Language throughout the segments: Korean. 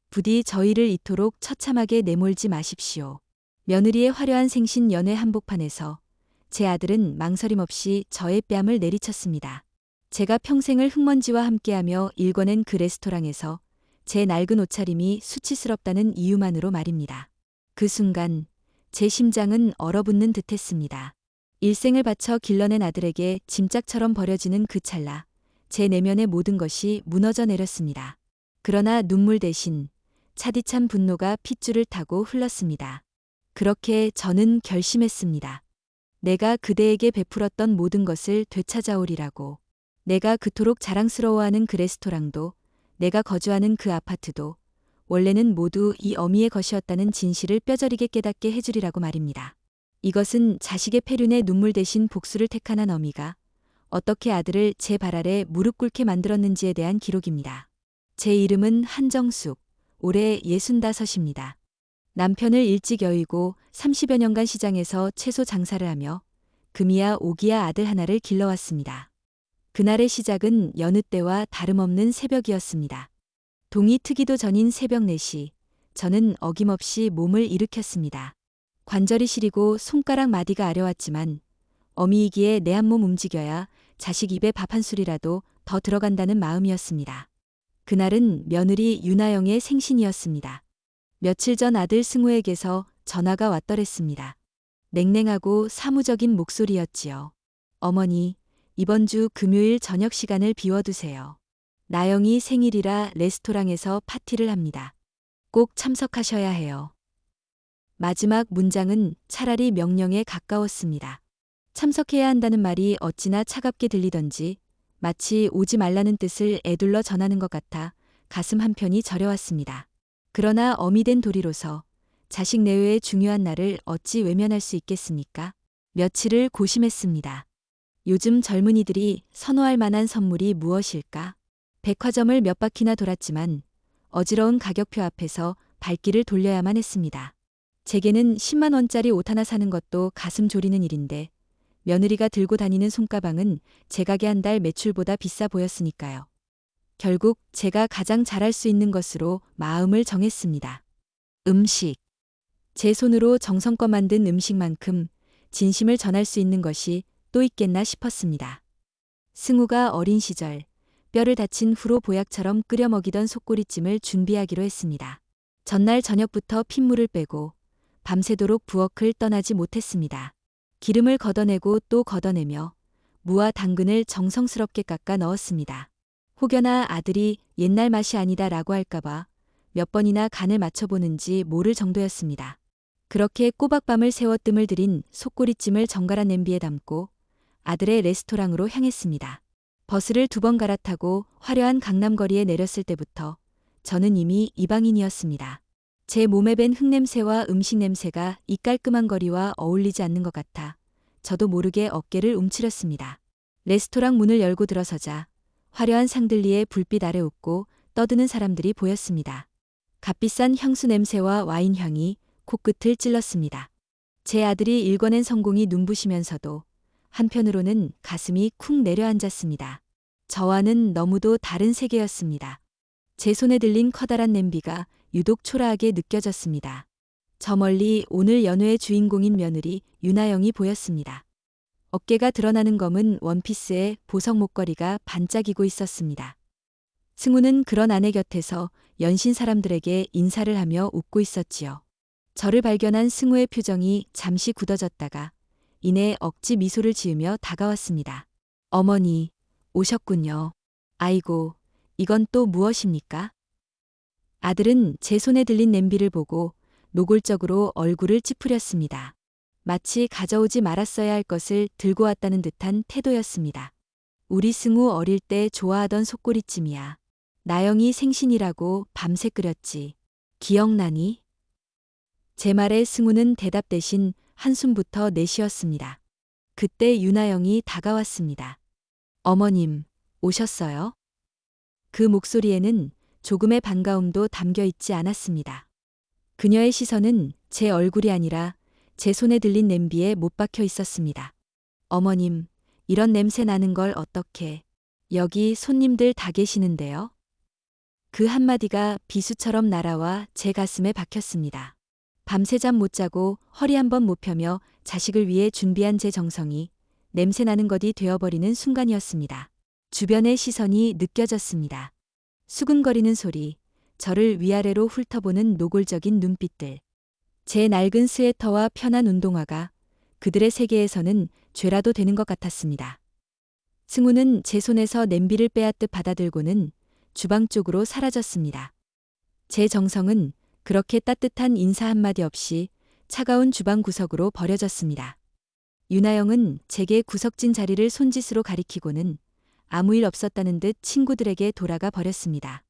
부디 저희를 이토록 처참하게 내몰지 마십시오. 며느리의 화려한 생신 연회 한복판에서 제 아들은 망설임 없이 저의 뺨을 내리쳤습니다. 제가 평생을 흙먼지와 함께하며 일궈낸 그 레스토랑에서 제 낡은 옷차림이 수치스럽다는 이유만으로 말입니다. 그 순간 제 심장은 얼어붙는 듯했습니다. 일생을 바쳐 길러낸 아들에게 짐짝처럼 버려지는 그 찰나 제 내면의 모든 것이 무너져 내렸습니다. 그러나 눈물 대신 차디찬 분노가 핏줄을 타고 흘렀습니다. 그렇게 저는 결심했습니다. 내가 그대에게 베풀었던 모든 것을 되찾아오리라고. 내가 그토록 자랑스러워하는 그 레스토랑도, 내가 거주하는 그 아파트도 원래는 모두 이 어미의 것이었다는 진실을 뼈저리게 깨닫게 해주리라고 말입니다. 이것은 자식의 폐륜의 눈물 대신 복수를 택한 한 어미가 어떻게 아들을 제 발 아래 무릎 꿇게 만들었는지에 대한 기록입니다. 제 이름은 한정숙, 올해 65입니다. 남편을 일찍 여의고 30여 년간 시장에서 채소 장사를 하며 금이야 오기야 아들 하나를 길러왔습니다. 그날의 시작은 여느 때와 다름없는 새벽이었습니다. 동이 트기도 전인 새벽 4시, 저는 어김없이 몸을 일으켰습니다. 관절이 시리고 손가락 마디가 아려왔지만 어미이기에 내 한 몸 움직여야 자식 입에 밥 한 술이라도 더 들어간다는 마음이었습니다. 그날은 며느리 윤아영의 생신이었습니다. 며칠 전 아들 승우에게서 전화가 왔더랬습니다. 냉랭하고 사무적인 목소리였지요. 어머니, 이번 주 금요일 저녁 시간을 비워두세요. 나영이 생일이라 레스토랑에서 파티를 합니다. 꼭 참석하셔야 해요. 마지막 문장은 차라리 명령에 가까웠습니다. 참석해야 한다는 말이 어찌나 차갑게 들리던지 마치 오지 말라는 뜻을 에둘러 전하는 것 같아 가슴 한편이 저려왔습니다. 그러나 어미 된 도리로서 자식 내외의 중요한 날을 어찌 외면할 수 있겠습니까? 며칠을 고심했습니다. 요즘 젊은이들이 선호할 만한 선물이 무엇일까? 백화점을 몇 바퀴나 돌았지만 어지러운 가격표 앞에서 발길을 돌려야만 했습니다. 제게는 10만 원짜리 옷 하나 사는 것도 가슴 졸이는 일인데 며느리가 들고 다니는 손가방은 제 가게 한 달 매출보다 비싸 보였으니까요. 결국 제가 가장 잘할 수 있는 것으로 마음을 정했습니다. 음식. 제 손으로 정성껏 만든 음식만큼 진심을 전할 수 있는 것이 또 있겠나 싶었습니다. 승우가 어린 시절 뼈를 다친 후로 보약처럼 끓여 먹이던 속꼬리찜을 준비하기로 했습니다. 전날 저녁부터 핏물을 빼고 밤새도록 부엌을 떠나지 못했습니다. 기름을 걷어내고 또 걷어내며 무와 당근을 정성스럽게 깎아 넣었습니다. 혹여나 아들이 옛날 맛이 아니다라고 할까봐 몇 번이나 간을 맞춰보는지 모를 정도였습니다. 그렇게 꼬박밤을 새워 뜸을 들인 속꼬리찜을 정갈한 냄비에 담고 아들의 레스토랑으로 향했습니다. 버스를 2번 갈아타고 화려한 강남거리에 내렸을 때부터 저는 이미 이방인이었습니다. 제 몸에 밴 흙냄새와 음식 냄새가 이 깔끔한 거리와 어울리지 않는 것 같아 저도 모르게 어깨를 움츠렸습니다. 레스토랑 문을 열고 들어서자 화려한 상들리에 불빛 아래 웃고 떠드는 사람들이 보였습니다. 값비싼 향수 냄새와 와인 향이 코끝을 찔렀습니다. 제 아들이 일궈낸 성공이 눈부시면서도 한편으로는 가슴이 쿵 내려앉았습니다. 저와는 너무도 다른 세계였습니다. 제 손에 들린 커다란 냄비가 유독 초라하게 느껴졌습니다. 저 멀리 오늘 연회의 주인공인 며느리 윤아영이 보였습니다. 어깨가 드러나는 검은 원피스에 보석 목걸이가 반짝이고 있었습니다. 승우는 그런 아내 곁에서 연신 사람들에게 인사를 하며 웃고 있었지요. 저를 발견한 승우의 표정이 잠시 굳어졌다가 이내 억지 미소를 지으며 다가왔습니다. 어머니, 오셨군요. 아이고, 이건 또 무엇입니까? 아들은 제 손에 들린 냄비를 보고 노골적으로 얼굴을 찌푸렸습니다. 마치 가져오지 말았어야 할 것을 들고 왔다는 듯한 태도였습니다. 우리 승우 어릴 때 좋아하던 속꼬리찜이야. 나영이 생신이라고 밤새 끓였지. 기억나니? 제 말에 승우는 대답 대신 한숨부터 내쉬었습니다. 그때 윤아영이 다가왔습니다. 어머님, 오셨어요? 그 목소리에는 조금의 반가움도 담겨 있지 않았습니다. 그녀의 시선은 제 얼굴이 아니라 제 손에 들린 냄비에 못 박혀 있었습니다. 어머님, 이런 냄새 나는 걸 어떻게? 여기 손님들 다 계시는데요? 그 한마디가 비수처럼 날아와 제 가슴에 박혔습니다. 밤새 잠 못 자고 허리 한번 못 펴며 자식을 위해 준비한 제 정성이 냄새나는 것이 되어버리는 순간이었습니다. 주변의 시선이 느껴졌습니다. 수근거리는 소리, 저를 위아래로 훑어보는 노골적인 눈빛들. 제 낡은 스웨터와 편한 운동화가 그들의 세계에서는 죄라도 되는 것 같았습니다. 승우는 제 손에서 냄비를 빼앗듯 받아들고는 주방 쪽으로 사라졌습니다. 제 정성은 그렇게 따뜻한 인사 한마디 없이 차가운 주방 구석으로 버려졌습니다. 윤아영은 제게 구석진 자리를 손짓으로 가리키고는 아무 일 없었다는 듯 친구들에게 돌아가 버렸습니다.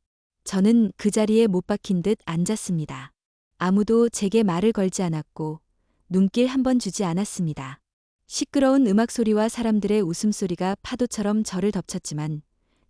저는 그 자리에 못 박힌 듯 앉았습니다. 아무도 제게 말을 걸지 않았고 눈길 한 번 주지 않았습니다. 시끄러운 음악 소리와 사람들의 웃음소리가 파도처럼 저를 덮쳤지만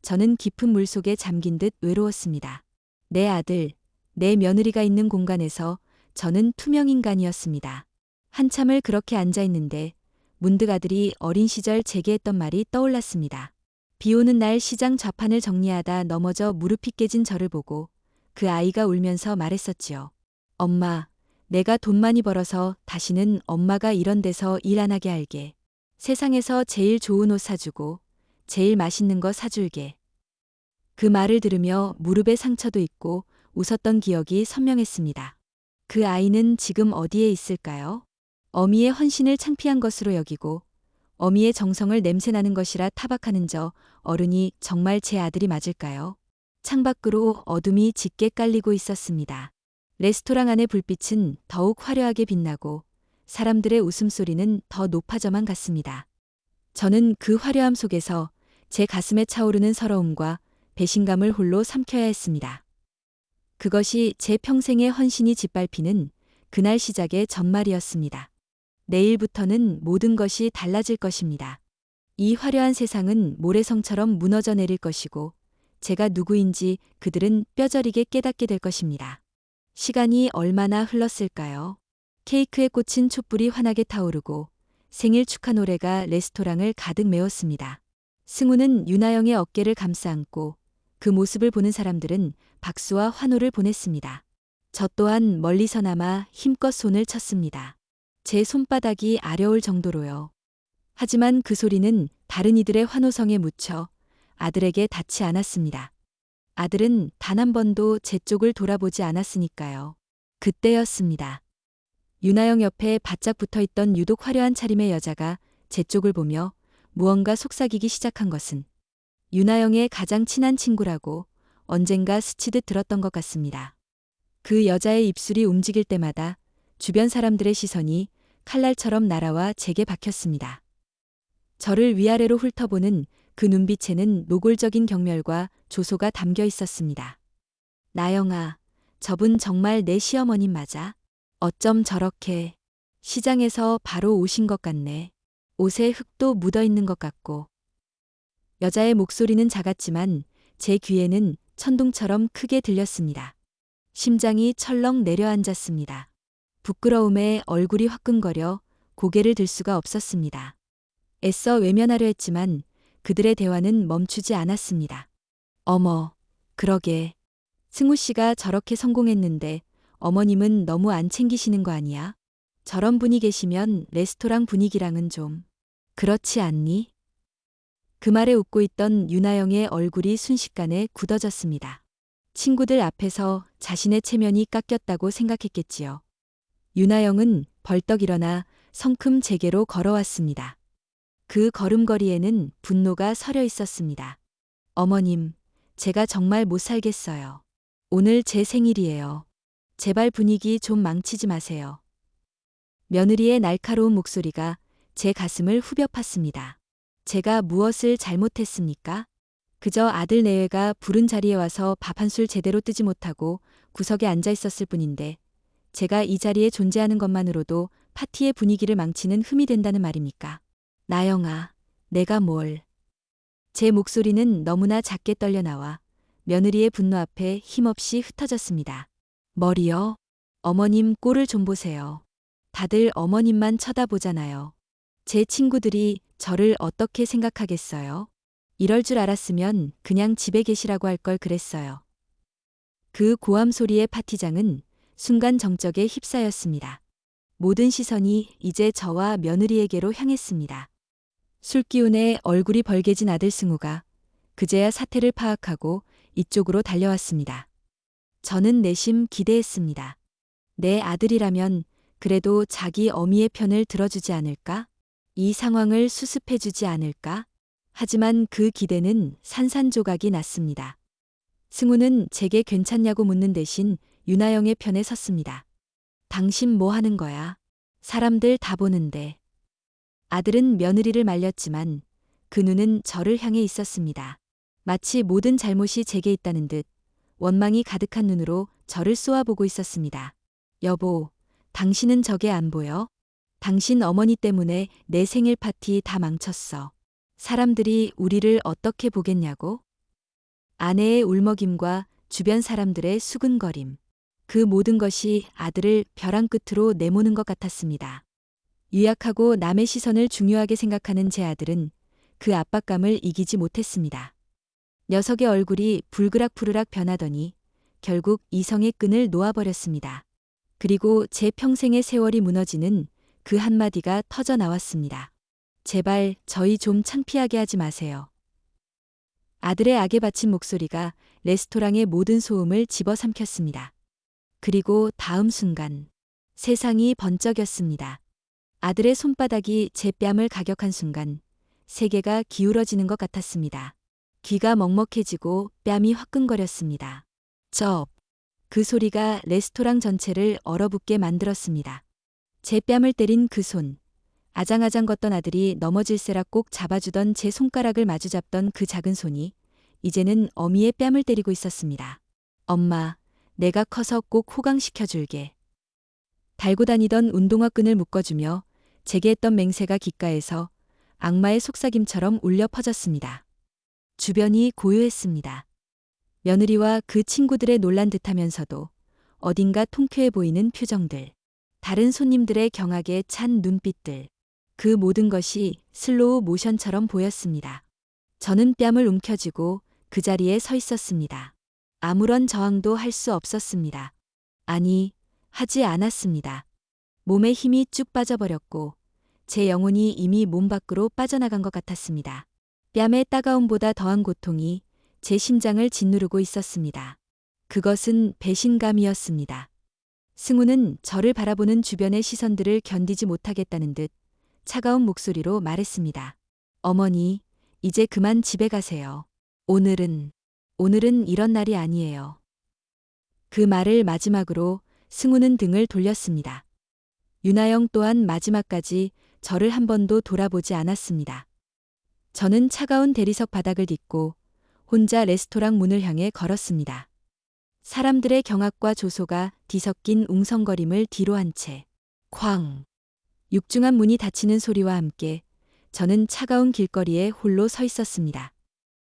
저는 깊은 물속에 잠긴 듯 외로웠습니다. 내 아들, 내 며느리가 있는 공간에서 저는 투명인간이었습니다. 한참을 그렇게 앉아 있는데 문득 아들이 어린 시절 제게 했던 말이 떠올랐습니다. 비 오는 날 시장 좌판을 정리하다 넘어져 무릎이 깨진 저를 보고 그 아이가 울면서 말했었지요. 엄마, 내가 돈 많이 벌어서 다시는 엄마가 이런 데서 일 안 하게 할게. 세상에서 제일 좋은 옷 사주고 제일 맛있는 거 사줄게. 그 말을 들으며 무릎에 상처도 있고 웃었던 기억이 선명했습니다. 그 아이는 지금 어디에 있을까요? 어미의 헌신을 창피한 것으로 여기고 어미의 정성을 냄새나는 것이라 타박하는 저 어른이 정말 제 아들이 맞을까요? 창밖으로 어둠이 짙게 깔리고 있었습니다. 레스토랑 안의 불빛은 더욱 화려하게 빛나고 사람들의 웃음소리는 더 높아져만 갔습니다. 저는 그 화려함 속에서 제 가슴에 차오르는 서러움과 배신감을 홀로 삼켜야 했습니다. 그것이 제 평생의 헌신이 짓밟히는 그날 시작의 전말이었습니다. 내일부터는 모든 것이 달라질 것입니다. 이 화려한 세상은 모래성처럼 무너져 내릴 것이고 제가 누구인지 그들은 뼈저리게 깨닫게 될 것입니다. 시간이 얼마나 흘렀을까요? 케이크에 꽂힌 촛불이 환하게 타오르고 생일 축하 노래가 레스토랑을 가득 메웠습니다. 승우는 윤아영의 어깨를 감싸 안고 그 모습을 보는 사람들은 박수와 환호를 보냈습니다. 저 또한 멀리서나마 힘껏 손을 쳤습니다. 제 손바닥이 아려올 정도로요. 하지만 그 소리는 다른 이들의 환호성에 묻혀 아들에게 닿지 않았습니다. 아들은 단 한 번도 제 쪽을 돌아보지 않았으니까요. 그때였습니다. 윤아영 옆에 바짝 붙어있던 유독 화려한 차림의 여자가 제 쪽을 보며 무언가 속삭이기 시작한 것은 윤아영의 가장 친한 친구라고 언젠가 스치듯 들었던 것 같습니다. 그 여자의 입술이 움직일 때마다 주변 사람들의 시선이 칼날처럼 날아와 제게 박혔습니다. 저를 위아래로 훑어보는 그 눈빛에는 노골적인 경멸과 조소가 담겨 있었습니다. 나영아, 저분 정말 내 시어머님 맞아? 어쩜 저렇게 시장에서 바로 오신 것 같네. 옷에 흙도 묻어 있는 것 같고. 여자의 목소리는 작았지만 제 귀에는 천둥처럼 크게 들렸습니다. 심장이 철렁 내려앉았습니다. 부끄러움에 얼굴이 화끈거려 고개를 들 수가 없었습니다. 애써 외면하려 했지만 그들의 대화는 멈추지 않았습니다. 어머, 그러게. 승우 씨가 저렇게 성공했는데 어머님은 너무 안 챙기시는 거 아니야? 저런 분이 계시면 레스토랑 분위기랑은 좀 그렇지 않니? 그 말에 웃고 있던 윤아영의 얼굴이 순식간에 굳어졌습니다. 친구들 앞에서 자신의 체면이 깎였다고 생각했겠지요. 윤아영은 벌떡 일어나 성큼 제게로 걸어왔습니다. 그 걸음걸이에는 분노가 서려 있었습니다. 어머님, 제가 정말 못 살겠어요. 오늘 제 생일이에요. 제발 분위기 좀 망치지 마세요. 며느리의 날카로운 목소리가 제 가슴을 후벼 팠습니다. 제가 무엇을 잘못했습니까? 그저 아들 내외가 부른 자리에 와서 밥 한 술 제대로 뜨지 못하고 구석에 앉아 있었을 뿐인데 제가 이 자리에 존재하는 것만으로도 파티의 분위기를 망치는 흠이 된다는 말입니까? 나영아, 내가 뭘. 제 목소리는 너무나 작게 떨려 나와 며느리의 분노 앞에 힘없이 흩어졌습니다. 머리요? 어머님 꼴을 좀 보세요. 다들 어머님만 쳐다보잖아요. 제 친구들이 저를 어떻게 생각하겠어요? 이럴 줄 알았으면 그냥 집에 계시라고 할 걸 그랬어요. 그 고함 소리의 파티장은 순간 정적에 휩싸였습니다. 모든 시선이 이제 저와 며느리에게로 향했습니다. 술기운에 얼굴이 벌개진 아들 승우가 그제야 사태를 파악하고 이쪽으로 달려왔습니다. 저는 내심 기대했습니다. 내 아들이라면 그래도 자기 어미의 편을 들어주지 않을까? 이 상황을 수습해주지 않을까? 하지만 그 기대는 산산조각이 났습니다. 승우는 제게 괜찮냐고 묻는 대신 윤아영의 편에 섰습니다. 당신 뭐 하는 거야? 사람들 다 보는데. 아들은 며느리를 말렸지만 그 눈은 저를 향해 있었습니다. 마치 모든 잘못이 제게 있다는 듯 원망이 가득한 눈으로 저를 쏘아보고 있었습니다. 여보, 당신은 저게 안 보여? 당신 어머니 때문에 내 생일 파티 다 망쳤어. 사람들이 우리를 어떻게 보겠냐고? 아내의 울먹임과 주변 사람들의 수근거림. 그 모든 것이 아들을 벼랑 끝으로 내모는 것 같았습니다. 유약하고 남의 시선을 중요하게 생각하는 제 아들은 그 압박감을 이기지 못했습니다. 녀석의 얼굴이 불그락푸르락 변하더니 결국 이성의 끈을 놓아버렸습니다. 그리고 제 평생의 세월이 무너지는 그 한마디가 터져 나왔습니다. 제발 저희 좀 창피하게 하지 마세요. 아들의 악에 바친 목소리가 레스토랑의 모든 소음을 집어삼켰습니다. 그리고 다음 순간 세상이 번쩍였습니다. 아들의 손바닥이 제 뺨을 가격한 순간 세계가 기울어지는 것 같았습니다. 귀가 먹먹해지고 뺨이 화끈거렸습니다. 그 소리가 레스토랑 전체를 얼어붙게 만들었습니다. 제 뺨을 때린 그 손, 아장아장 걷던 아들이 넘어질세라 꼭 잡아주던 제 손가락을 마주잡던 그 작은 손이 이제는 어미의 뺨을 때리고 있었습니다. 엄마, 내가 커서 꼭 호강시켜줄게. 달고 다니던 운동화 끈을 묶어주며 제게 했던 맹세가 귓가에서 악마의 속삭임처럼 울려 퍼졌습니다. 주변이 고요했습니다. 며느리와 그 친구들의 놀란 듯하면서도 어딘가 통쾌해 보이는 표정들, 다른 손님들의 경악에 찬 눈빛들, 그 모든 것이 슬로우 모션처럼 보였습니다. 저는 뺨을 움켜쥐고 그 자리에 서 있었습니다. 아무런 저항도 할 수 없었습니다. 아니, 하지 않았습니다. 몸에 힘이 쭉 빠져버렸고 제 영혼이 이미 몸 밖으로 빠져나간 것 같았습니다. 뺨의 따가움보다 더한 고통이 제 심장을 짓누르고 있었습니다. 그것은 배신감이었습니다. 승우는 저를 바라보는 주변의 시선들을 견디지 못하겠다는 듯 차가운 목소리로 말했습니다. 어머니, 이제 그만 집에 가세요. 오늘은 이런 날이 아니에요. 그 말을 마지막으로 승우는 등을 돌렸습니다. 윤아영 또한 마지막까지 저를 한 번도 돌아보지 않았습니다. 저는 차가운 대리석 바닥을 딛고 혼자 레스토랑 문을 향해 걸었습니다. 사람들의 경악과 조소가 뒤섞인 웅성거림을 뒤로 한 채 쾅! 육중한 문이 닫히는 소리와 함께 저는 차가운 길거리에 홀로 서 있었습니다.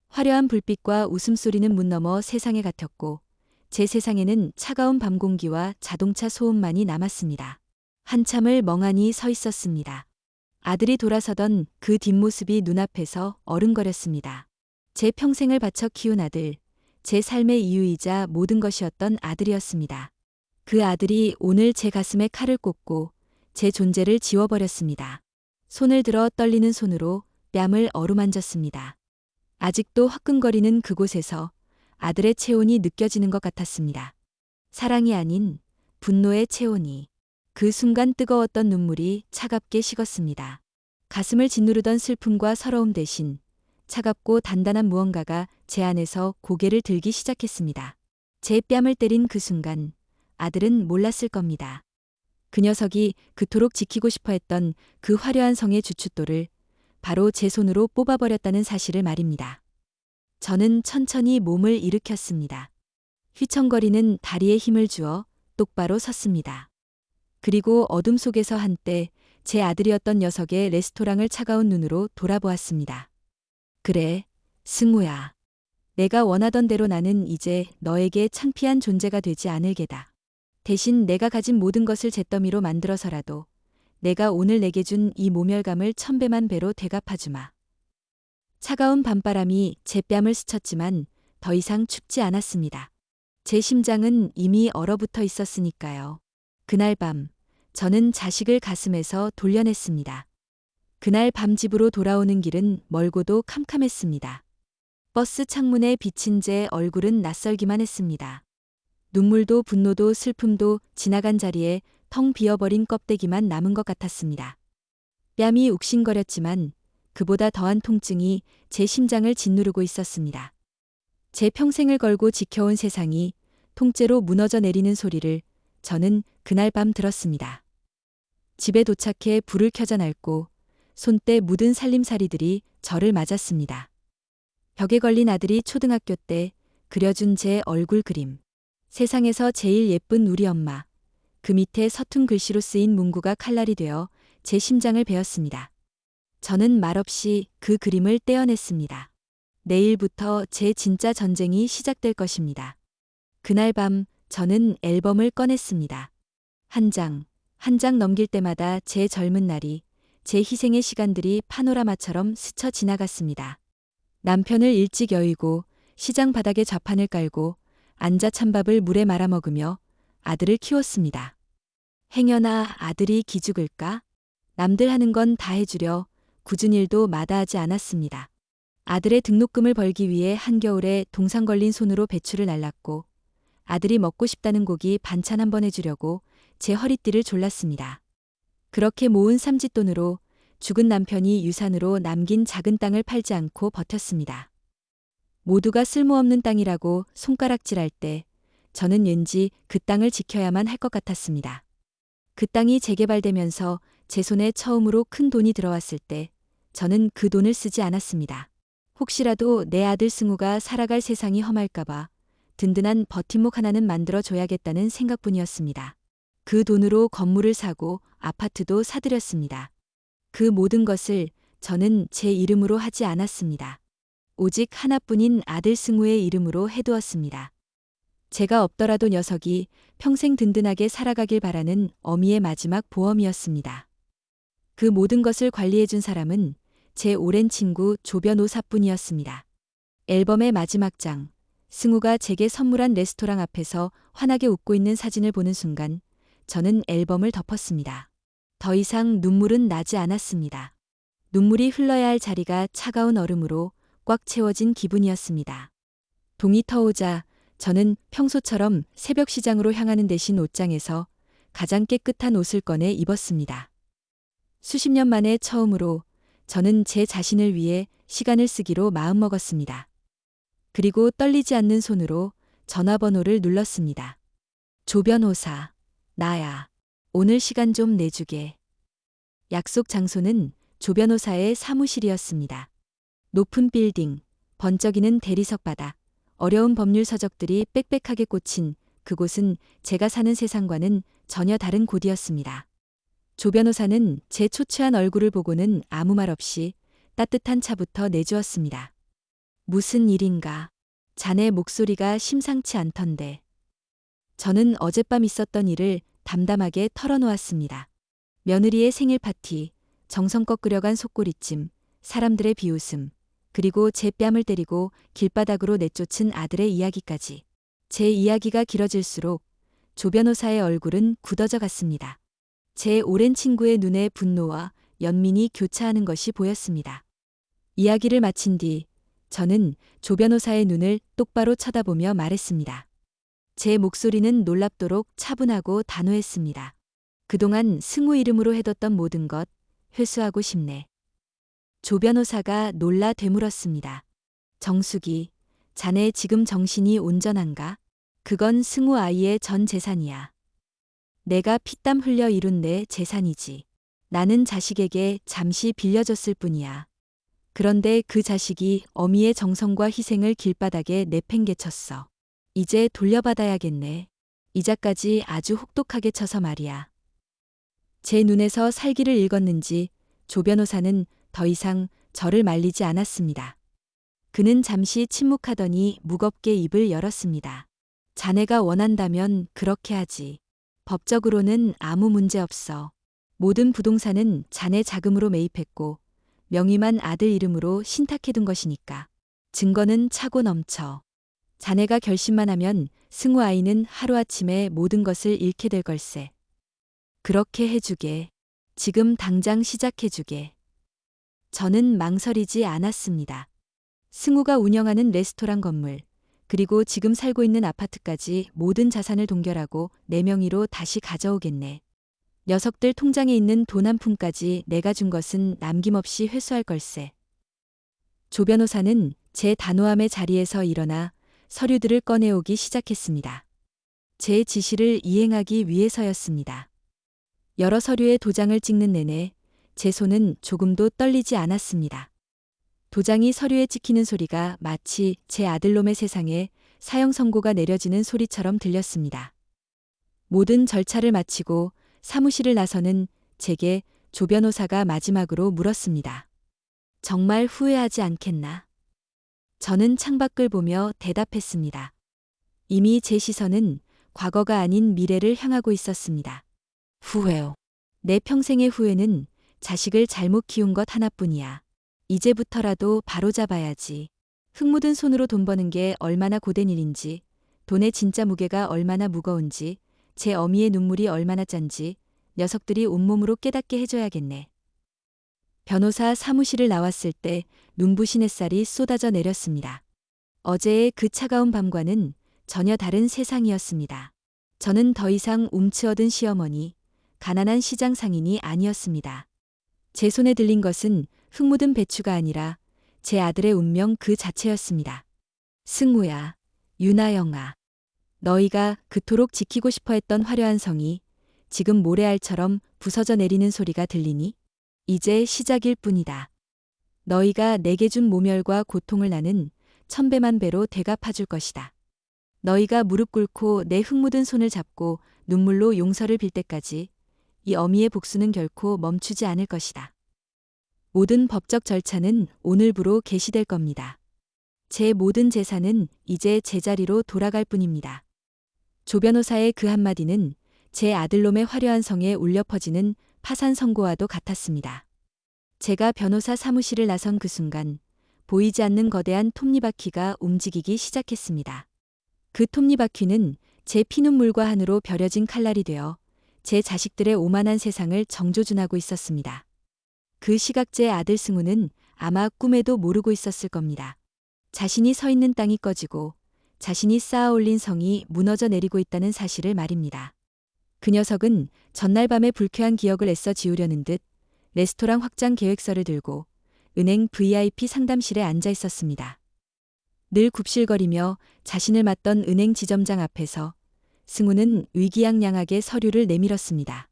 화려한 불빛과 웃음소리는 문 너머 세상에 같았고 제 세상에는 차가운 밤 공기와 자동차 소음만이 남았습니다. 한참을 멍하니 서 있었습니다. 아들이 돌아서던 그 뒷모습이 눈앞에서 어른거렸습니다. 제 평생을 바쳐 키운 아들, 제 삶의 이유이자 모든 것이었던 아들이었습니다. 그 아들이 오늘 제 가슴에 칼을 꽂고 제 존재를 지워버렸습니다. 손을 들어 떨리는 손으로 뺨을 어루만졌습니다. 아직도 화끈거리는 그곳에서 아들의 체온이 느껴지는 것 같았습니다. 사랑이 아닌 분노의 체온이. 그 순간 뜨거웠던 눈물이 차갑게 식었습니다. 가슴을 짓누르던 슬픔과 서러움 대신 차갑고 단단한 무언가가 제 안에서 고개를 들기 시작했습니다. 제 뺨을 때린 그 순간 아들은 몰랐을 겁니다. 그 녀석이 그토록 지키고 싶어 했던 그 화려한 성의 주춧돌을 바로 제 손으로 뽑아버렸다는 사실을 말입니다. 저는 천천히 몸을 일으켰습니다. 휘청거리는 다리에 힘을 주어 똑바로 섰습니다. 그리고 어둠 속에서 한때 제 아들이었던 녀석의 레스토랑을 차가운 눈으로 돌아보았습니다. 그래, 승우야. 내가 원하던 대로 나는 이제 너에게 창피한 존재가 되지 않을 게다. 대신 내가 가진 모든 것을 잿더미로 만들어서라도 내가 오늘 내게 준 이 모멸감을 1000배만 배로 되갚아주마. 차가운 밤바람이 제 뺨을 스쳤지만 더 이상 춥지 않았습니다. 제 심장은 이미 얼어붙어 있었으니까요. 그날 밤, 저는 자식을 가슴에서 돌려냈습니다. 그날 밤 집으로 돌아오는 길은 멀고도 캄캄했습니다. 버스 창문에 비친 제 얼굴은 낯설기만 했습니다. 눈물도 분노도 슬픔도 지나간 자리에 텅 비어버린 껍데기만 남은 것 같았습니다. 뺨이 욱신거렸지만 그보다 더한 통증이 제 심장을 짓누르고 있었습니다. 제 평생을 걸고 지켜온 세상이 통째로 무너져 내리는 소리를 저는 그날 밤 들었습니다. 집에 도착해 불을 켜자 낡고 손때 묻은 살림살이들이 저를 맞았습니다. 벽에 걸린 아들이 초등학교 때 그려준 제 얼굴 그림. 세상에서 제일 예쁜 우리 엄마. 그 밑에 서툰 글씨로 쓰인 문구가 칼날이 되어 제 심장을 베었습니다. 저는 말없이 그 그림을 떼어냈습니다. 내일부터 제 진짜 전쟁이 시작될 것입니다. 그날 밤 저는 앨범을 꺼냈습니다. 한 장, 한 장 넘길 때마다 제 젊은 날이, 제 희생의 시간들이 파노라마처럼 스쳐 지나갔습니다. 남편을 일찍 여의고 시장 바닥에 좌판을 깔고 앉아 찬밥을 물에 말아 먹으며 아들을 키웠습니다. 행여나 아들이 기죽을까? 남들 하는 건 다 해주려 굳은 일도 마다하지 않았습니다. 아들의 등록금을 벌기 위해 한겨울에 동상 걸린 손으로 배추를 날랐고 아들이 먹고 싶다는 고기 반찬 한번 해주려고 제 허리띠를 졸랐습니다. 그렇게 모은 삼짓돈으로 죽은 남편이 유산으로 남긴 작은 땅을 팔지 않고 버텼습니다. 모두가 쓸모없는 땅이라고 손가락질할 때 저는 왠지 그 땅을 지켜야만 할 것 같았습니다. 그 땅이 재개발되면서 제 손에 처음으로 큰 돈이 들어왔을 때 저는 그 돈을 쓰지 않았습니다. 혹시라도 내 아들 승우가 살아갈 세상이 험할까봐 든든한 버팀목 하나는 만들어 줘야겠다는 생각뿐이었습니다. 그 돈으로 건물을 사고 아파트도 사들였습니다. 그 모든 것을 저는 제 이름으로 하지 않았습니다. 오직 하나뿐인 아들 승우의 이름으로 해두었습니다. 제가 없더라도 녀석이 평생 든든하게 살아가길 바라는 어미의 마지막 보험이었습니다. 그 모든 것을 관리해준 사람은 제 오랜 친구 조 변호사뿐이었습니다. 앨범의 마지막 장, 승우가 제게 선물한 레스토랑 앞에서 환하게 웃고 있는 사진을 보는 순간 저는 앨범을 덮었습니다. 더 이상 눈물은 나지 않았습니다. 눈물이 흘러야 할 자리가 차가운 얼음으로 꽉 채워진 기분이었습니다. 동이 터오자 저는 평소처럼 새벽 시장으로 향하는 대신 옷장에서 가장 깨끗한 옷을 꺼내 입었습니다. 수십 년 만에 처음으로 저는 제 자신을 위해 시간을 쓰기로 마음먹었습니다. 그리고 떨리지 않는 손으로 전화번호를 눌렀습니다. 조 변호사, 나야. 오늘 시간 좀 내주게. 약속 장소는 조 변호사의 사무실이었습니다. 높은 빌딩, 번쩍이는 대리석 바닥, 어려운 법률 서적들이 빽빽하게 꽂힌 그곳은 제가 사는 세상과는 전혀 다른 곳이었습니다. 조 변호사는 제 초췌한 얼굴을 보고는 아무 말 없이 따뜻한 차부터 내주었습니다. 무슨 일인가? 자네 목소리가 심상치 않던데. 저는 어젯밤 있었던 일을 담담하게 털어놓았습니다. 며느리의 생일 파티, 정성껏 끓여간 속꼬리찜, 사람들의 비웃음, 그리고 제 뺨을 때리고 길바닥으로 내쫓은 아들의 이야기까지. 제 이야기가 길어질수록 조 변호사의 얼굴은 굳어져 갔습니다. 제 오랜 친구의 눈에 분노와 연민이 교차하는 것이 보였습니다. 이야기를 마친 뒤 저는 조 변호사의 눈을 똑바로 쳐다보며 말했습니다. 제 목소리는 놀랍도록 차분하고 단호했습니다. 그동안 승우 이름으로 해뒀던 모든 것 회수하고 싶네. 조 변호사가 놀라 되물었습니다. 정숙이, 자네 지금 정신이 온전한가? 그건 승우 아이의 전 재산이야. 내가 피땀 흘려 이룬 내 재산이지. 나는 자식에게 잠시 빌려줬을 뿐이야. 그런데 그 자식이 어미의 정성과 희생을 길바닥에 내팽개쳤어. 이제 돌려받아야겠네. 이자까지 아주 혹독하게 쳐서 말이야. 제 눈에서 살기를 읽었는지 조 변호사는 더 이상 저를 말리지 않았습니다. 그는 잠시 침묵하더니 무겁게 입을 열었습니다. 자네가 원한다면 그렇게 하지. 법적으로는 아무 문제 없어. 모든 부동산은 자네 자금으로 매입했고 명의만 아들 이름으로 신탁해둔 것이니까. 증거는 차고 넘쳐. 자네가 결심만 하면 승우 아이는 하루아침에 모든 것을 잃게 될 걸세. 그렇게 해주게. 지금 당장 시작해주게. 저는 망설이지 않았습니다. 승우가 운영하는 레스토랑 건물, 그리고 지금 살고 있는 아파트까지 모든 자산을 동결하고 내 명의로 다시 가져오겠네. 녀석들 통장에 있는 돈 한 푼까지 내가 준 것은 남김없이 회수할 걸세. 조 변호사는 제 단호함의 자리에서 일어나 서류들을 꺼내오기 시작했습니다. 제 지시를 이행하기 위해서였습니다. 여러 서류에 도장을 찍는 내내 제 손은 조금도 떨리지 않았습니다. 도장이 서류에 찍히는 소리가 마치 제 아들놈의 세상에 사형 선고가 내려지는 소리처럼 들렸습니다. 모든 절차를 마치고 사무실을 나서는 제게 조 변호사가 마지막으로 물었습니다. 정말 후회하지 않겠나? 저는 창밖을 보며 대답했습니다. 이미 제 시선은 과거가 아닌 미래를 향하고 있었습니다. 후회요. 내 평생의 후회는 자식을 잘못 키운 것 하나뿐이야. 이제부터라도 바로잡아야지. 흙 묻은 손으로 돈 버는 게 얼마나 고된 일인지, 돈의 진짜 무게가 얼마나 무거운지, 제 어미의 눈물이 얼마나 짠지 녀석들이 온몸으로 깨닫게 해줘야겠네. 변호사 사무실을 나왔을 때 눈부신 햇살이 쏟아져 내렸습니다. 어제의 그 차가운 밤과는 전혀 다른 세상이었습니다. 저는 더 이상 움츠어든 시어머니, 가난한 시장 상인이 아니었습니다. 제 손에 들린 것은 흙 묻은 배추가 아니라 제 아들의 운명 그 자체였습니다. 승우야, 유나영아. 너희가 그토록 지키고 싶어 했던 화려한 성이 지금 모래알처럼 부서져 내리는 소리가 들리니? 이제 시작일 뿐이다. 너희가 내게 준 모멸과 고통을 나는 천배만 배로 되갚아줄 것이다. 너희가 무릎 꿇고 내 흙 묻은 손을 잡고 눈물로 용서를 빌 때까지 이 어미의 복수는 결코 멈추지 않을 것이다. 모든 법적 절차는 오늘부로 개시될 겁니다. 제 모든 재산은 이제 제자리로 돌아갈 뿐입니다. 조 변호사의 그 한마디는 제 아들놈의 화려한 성에 울려 퍼지는 파산 선고와도 같았습니다. 제가 변호사 사무실을 나선 그 순간 보이지 않는 거대한 톱니바퀴가 움직이기 시작했습니다. 그 톱니바퀴는 제 피눈물과 한으로 벼려진 칼날이 되어 제 자식들의 오만한 세상을 정조준하고 있었습니다. 그 시각 제 아들 승우는 아마 꿈에도 모르고 있었을 겁니다. 자신이 서 있는 땅이 꺼지고 자신이 쌓아 올린 성이 무너져 내리고 있다는 사실을 말입니다. 그 녀석은 전날 밤의 불쾌한 기억을 애써 지우려는 듯 레스토랑 확장 계획서를 들고 은행 VIP 상담실에 앉아 있었습니다. 늘 굽실거리며 자신을 맞던 은행 지점장 앞에서 승우는 위기양양하게 서류를 내밀었습니다.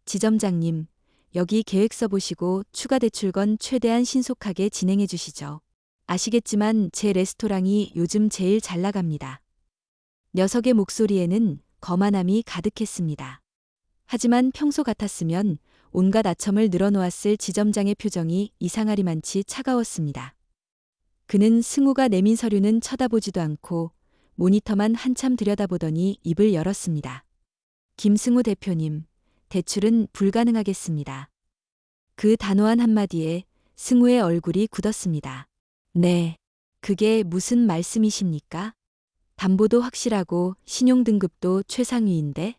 지점장님, 여기 계획서 보시고 추가 대출건 최대한 신속하게 진행해 주시죠. 아시겠지만 제 레스토랑이 요즘 제일 잘 나갑니다. 녀석의 목소리에는 거만함이 가득했습니다. 하지만 평소 같았으면 온갖 아첨을 늘어놓았을 지점장의 표정이 이상하리만치 차가웠습니다. 그는 승우가 내민 서류는 쳐다보지도 않고 모니터만 한참 들여다보더니 입을 열었습니다. 김승우 대표님, 대출은 불가능하겠습니다. 그 단호한 한마디에 승우의 얼굴이 굳었습니다. 네, 그게 무슨 말씀이십니까? 담보도 확실하고 신용등급도 최상위인데?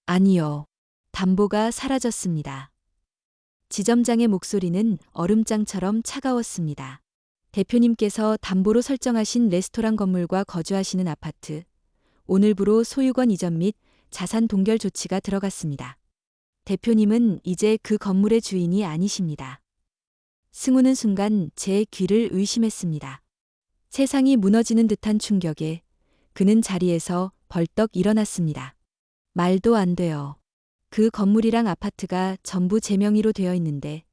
아니요, 담보가 사라졌습니다. 지점장의 목소리는 얼음장처럼 차가웠습니다. 대표님께서 담보로 설정하신 레스토랑 건물과 거주하시는 아파트, 오늘부로 소유권 이전 및 자산 동결 조치가 들어갔습니다. 대표님은 이제 그 건물의 주인이 아니십니다. 승우는 순간 제 귀를 의심했습니다. 세상이 무너지는 듯한 충격에 그는 자리에서 벌떡 일어났습니다. 말도 안 돼요. 그 건물이랑 아파트가 전부 제 명의로 되어 있는데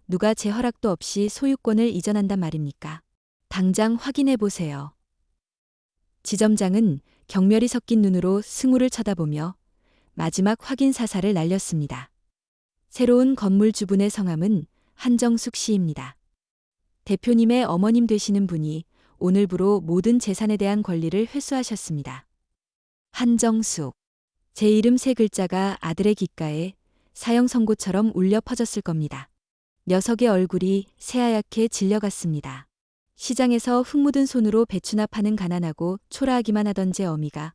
누가 제 허락도 없이 소유권을 이전한단 말입니까? 당장 확인해 보세요. 지점장은 경멸이 섞인 눈으로 승우를 쳐다보며 마지막 확인 사살을 날렸습니다. 새로운 건물 주분의 성함은 한정숙 씨입니다. 대표님의 어머님 되시는 분이 오늘부로 모든 재산에 대한 권리를 회수하셨습니다. 한정숙. 제 이름 세 글자가 아들의 귓가에 사형 선고처럼 울려 퍼졌을 겁니다. 녀석의 얼굴이 새하얗게 질려갔습니다. 시장에서 흙 묻은 손으로 배추나 파는 가난하고 초라하기만 하던 제 어미가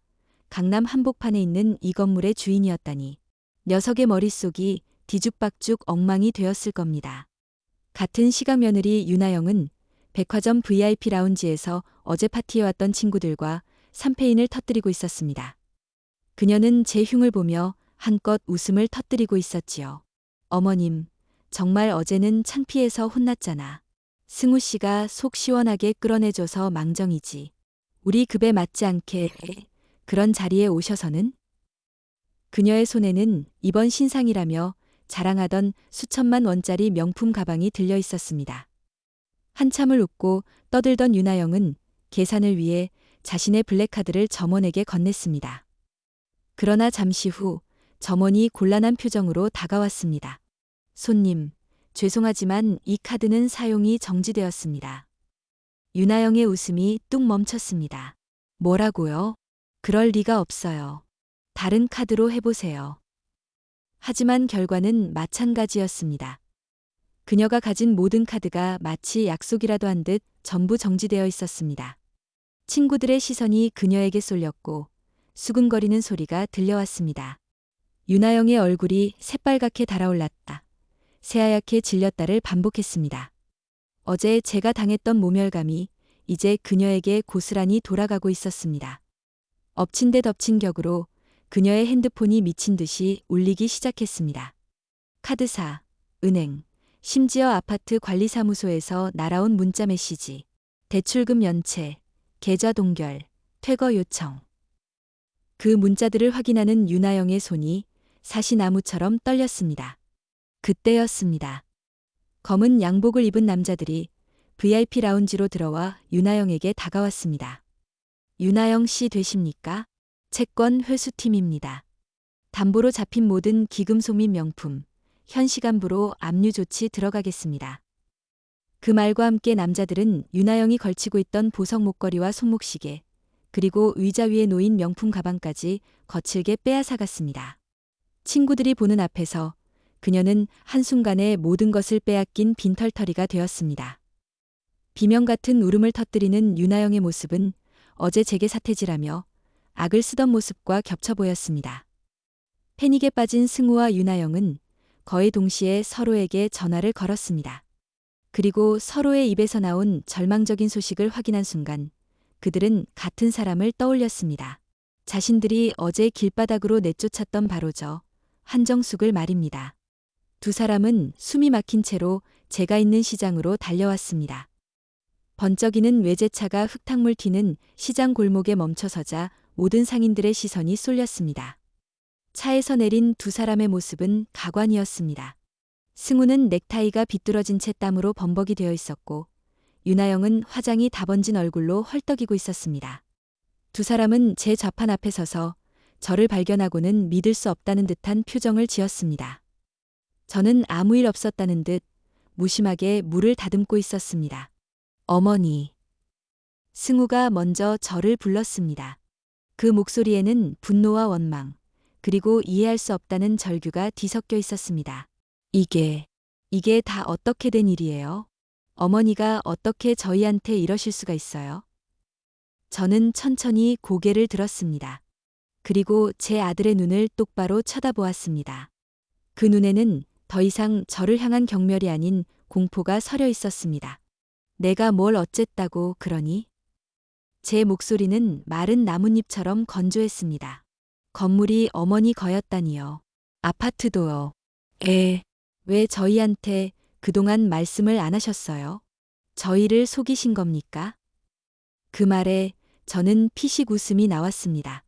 강남 한복판에 있는 이 건물의 주인이었다니. 녀석의 머릿속이 뒤죽박죽 엉망이 되었을 겁니다. 같은 시각 며느리 유나영은 백화점 VIP 라운지에서 어제 파티에 왔던 친구들과 샴페인을 터뜨리고 있었습니다. 그녀는 제 흉을 보며 한껏 웃음을 터뜨리고 있었지요. 어머님, 정말 어제는 창피해서 혼났잖아. 승우 씨가 속 시원하게 끌어내줘서 망정이지. 우리 급에 맞지 않게 그런 자리에 오셔서는? 그녀의 손에는 이번 신상이라며 자랑하던 수천만 원짜리 명품 가방이 들려 있었습니다. 한참을 웃고 떠들던 유나영은 계산을 위해 자신의 블랙카드를 점원에게 건넸습니다. 그러나 잠시 후 점원이 곤란한 표정으로 다가왔습니다. 손님, 죄송하지만 이 카드는 사용이 정지되었습니다. 유나영의 웃음이 뚝 멈췄습니다. 뭐라고요? 그럴 리가 없어요. 다른 카드로 해보세요. 하지만 결과는 마찬가지였습니다. 그녀가 가진 모든 카드가 마치 약속이라도 한 듯 전부 정지되어 있었습니다. 친구들의 시선이 그녀에게 쏠렸고 수근거리는 소리가 들려왔습니다. 유나영의 얼굴이 새빨갛게 달아올랐다. 새하얗게 질렸다를 반복했습니다. 어제 제가 당했던 모멸감이 이제 그녀에게 고스란히 돌아가고 있었습니다. 엎친 데 덮친 격으로 그녀의 핸드폰이 미친 듯이 울리기 시작했습니다. 카드사, 은행, 심지어 아파트 관리사무소에서 날아온 문자 메시지, 대출금 연체, 계좌 동결, 퇴거 요청. 그 문자들을 확인하는 유나영의 손이 사시나무처럼 떨렸습니다. 그때였습니다. 검은 양복을 입은 남자들이 VIP 라운지로 들어와 유나영에게 다가왔습니다. 유나영 씨 되십니까? 채권 회수팀입니다. 담보로 잡힌 모든 기금속 및 명품, 현시간부로 압류 조치 들어가겠습니다. 그 말과 함께 남자들은 유나영이 걸치고 있던 보석 목걸이와 손목시계, 그리고 의자 위에 놓인 명품 가방까지 거칠게 빼앗아갔습니다. 친구들이 보는 앞에서 그녀는 한순간에 모든 것을 빼앗긴 빈털터리가 되었습니다. 비명 같은 울음을 터뜨리는 유나영의 모습은 어제 제게 사태질하며 악을 쓰던 모습과 겹쳐 보였습니다. 패닉에 빠진 승우와 유나영은 거의 동시에 서로에게 전화를 걸었습니다. 그리고 서로의 입에서 나온 절망적인 소식을 확인한 순간 그들은 같은 사람을 떠올렸습니다. 자신들이 어제 길바닥으로 내쫓았던 바로 저 한정숙을 말입니다. 두 사람은 숨이 막힌 채로 제가 있는 시장으로 달려왔습니다. 번쩍이는 외제차가 흙탕물 튀는 시장 골목에 멈춰서자 모든 상인들의 시선이 쏠렸습니다. 차에서 내린 두 사람의 모습은 가관이었습니다. 승우는 넥타이가 비뚤어진 채 땀으로 범벅이 되어 있었고 유나영은 화장이 다 번진 얼굴로 헐떡이고 있었습니다. 두 사람은 제 좌판 앞에 서서 저를 발견하고는 믿을 수 없다는 듯한 표정을 지었습니다. 저는 아무 일 없었다는 듯 무심하게 물을 다듬고 있었습니다. 어머니. 승우가 먼저 저를 불렀습니다. 그 목소리에는 분노와 원망, 그리고 이해할 수 없다는 절규가 뒤섞여 있었습니다. 이게 다 어떻게 된 일이에요? 어머니가 어떻게 저희한테 이러실 수가 있어요? 저는 천천히 고개를 들었습니다. 그리고 제 아들의 눈을 똑바로 쳐다보았습니다. 그 눈에는 더 이상 저를 향한 경멸이 아닌 공포가 서려 있었습니다. 내가 뭘 어쨌다고 그러니? 제 목소리는 마른 나뭇잎처럼 건조했습니다. 건물이 어머니 거였다니요. 아파트도요. 왜 저희한테 그동안 말씀을 안 하셨어요? 저희를 속이신 겁니까? 그 말에 저는 피식 웃음이 나왔습니다.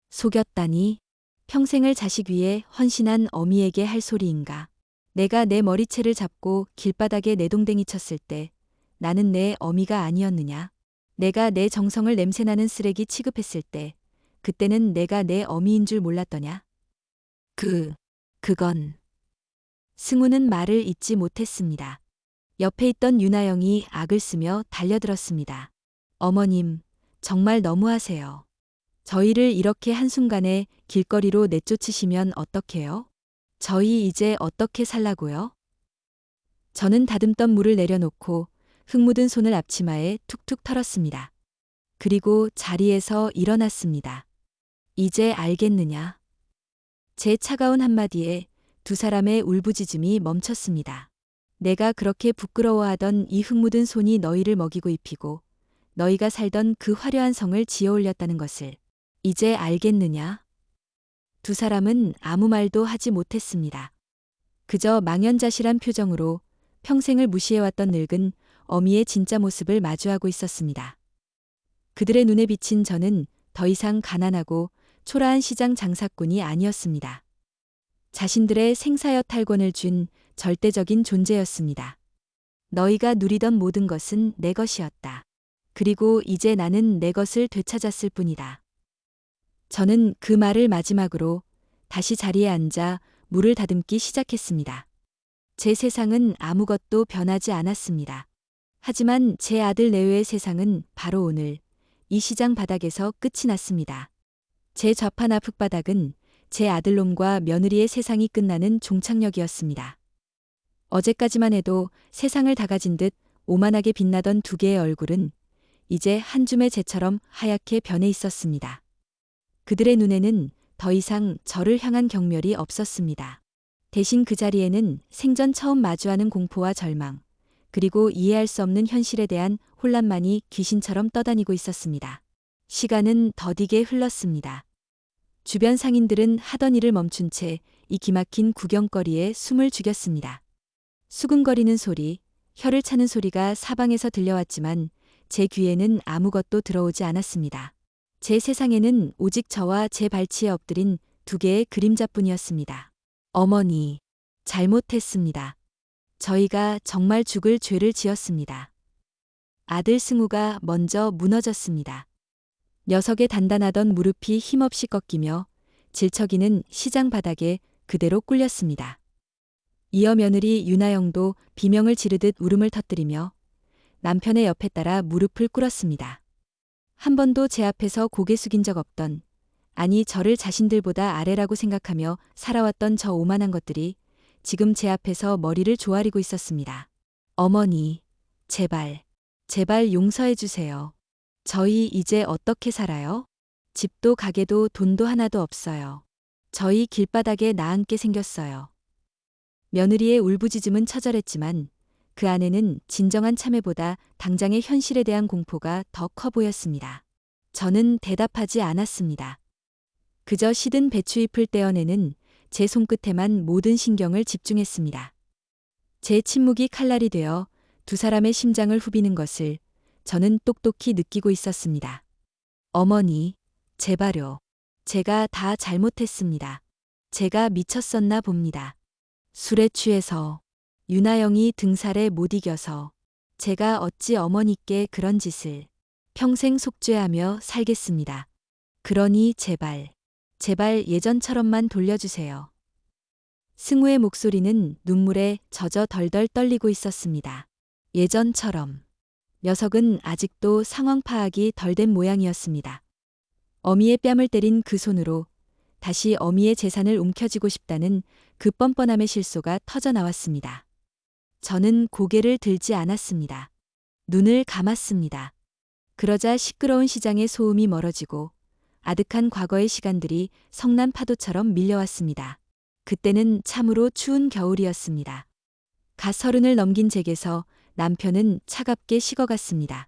속였다니? 평생을 자식 위해 헌신한 어미에게 할 소리인가? 내가 내 머리채를 잡고 길바닥에 내동댕이 쳤을 때 나는 내 어미가 아니었느냐? 내가 내 정성을 냄새나는 쓰레기 취급했을 때 그때는 내가 내 어미인 줄 몰랐더냐? 그건. 승우는 말을 잇지 못했습니다. 옆에 있던 유나영이 악을 쓰며 달려들었습니다. 어머님, 정말 너무하세요. 저희를 이렇게 한순간에 길거리로 내쫓으시면 어떡해요? 저희 이제 어떻게 살라고요? 저는 다듬던 물을 내려놓고 흙 묻은 손을 앞치마에 툭툭 털었습니다. 그리고 자리에서 일어났습니다. 이제 알겠느냐? 제 차가운 한마디에 두 사람의 울부짖음이 멈췄습니다. 내가 그렇게 부끄러워하던 이 흙 묻은 손이 너희를 먹이고 입히고 너희가 살던 그 화려한 성을 지어 올렸다는 것을 이제 알겠느냐? 두 사람은 아무 말도 하지 못했습니다. 그저 망연자실한 표정으로 평생을 무시해왔던 늙은 어미의 진짜 모습을 마주하고 있었습니다. 그들의 눈에 비친 저는 더 이상 가난하고 초라한 시장 장사꾼이 아니었습니다. 자신들의 생사여 탈권을 준 절대적인 존재였습니다. 너희가 누리던 모든 것은 내 것이었다. 그리고 이제 나는 내 것을 되찾았을 뿐이다. 저는 그 말을 마지막으로 다시 자리에 앉아 물을 다듬기 시작했습니다. 제 세상은 아무것도 변하지 않았습니다. 하지만 제 아들 내외의 세상은 바로 오늘 이 시장 바닥에서 끝이 났습니다. 제 좌판 앞 흙바닥은 제 아들놈과 며느리의 세상이 끝나는 종착역이었습니다. 어제까지만 해도 세상을 다 가진 듯 오만하게 빛나던 두 개의 얼굴은 이제 한 줌의 재처럼 하얗게 변해 있었습니다. 그들의 눈에는 더 이상 저를 향한 경멸이 없었습니다. 대신 그 자리에는 생전 처음 마주하는 공포와 절망, 그리고 이해할 수 없는 현실에 대한 혼란만이 귀신처럼 떠다니고 있었습니다. 시간은 더디게 흘렀습니다. 주변 상인들은 하던 일을 멈춘 채 이 기막힌 구경거리에 숨을 죽였습니다. 수근거리는 소리, 혀를 차는 소리가 사방에서 들려왔지만 제 귀에는 아무것도 들어오지 않았습니다. 제 세상에는 오직 저와 제 발치에 엎드린 두 개의 그림자뿐이었습니다. 어머니, 잘못했습니다. 저희가 정말 죽을 죄를 지었습니다. 아들 승우가 먼저 무너졌습니다. 녀석의 단단하던 무릎이 힘없이 꺾이며 질척이는 시장 바닥에 그대로 꿀렸습니다. 이어 며느리 윤아영도 비명을 지르듯 울음을 터뜨리며 남편의 옆에 따라 무릎을 꿇었습니다. 한 번도 제 앞에서 고개 숙인 적 없던, 아니 저를 자신들보다 아래라고 생각하며 살아왔던 저 오만한 것들이 지금 제 앞에서 머리를 조아리고 있었습니다. 어머니, 제발, 제발 용서해 주세요. 저희 이제 어떻게 살아요? 집도 가게도 돈도 하나도 없어요. 저희 길바닥에 나앉게 생겼어요. 며느리의 울부짖음은 처절했지만 그 안에는 진정한 참회보다 당장의 현실에 대한 공포가 더 커 보였습니다. 저는 대답하지 않았습니다. 그저 시든 배추잎을 떼어내는 제 손끝에만 모든 신경을 집중했습니다. 제 침묵이 칼날이 되어 두 사람의 심장을 후비는 것을 저는 똑똑히 느끼고 있었습니다. 어머니, 제발요. 제가 다 잘못했습니다. 제가 미쳤었나 봅니다. 술에 취해서, 윤아영이 등살에 못 이겨서, 제가 어찌 어머니께 그런 짓을. 평생 속죄하며 살겠습니다. 그러니 제발, 제발 예전처럼만 돌려주세요. 승우의 목소리는 눈물에 젖어 덜덜 떨리고 있었습니다. 예전처럼. 녀석은 아직도 상황 파악이 덜 된 모양이었습니다. 어미의 뺨을 때린 그 손으로 다시 어미의 재산을 움켜쥐고 싶다는 그 뻔뻔함의 실소가 터져 나왔습니다. 저는 고개를 들지 않았습니다. 눈을 감았습니다. 그러자 시끄러운 시장의 소음이 멀어지고 아득한 과거의 시간들이 성난 파도처럼 밀려왔습니다. 그때는 참으로 추운 겨울이었습니다. 갓 30을 넘긴 제게서 남편은 차갑게 식어갔습니다.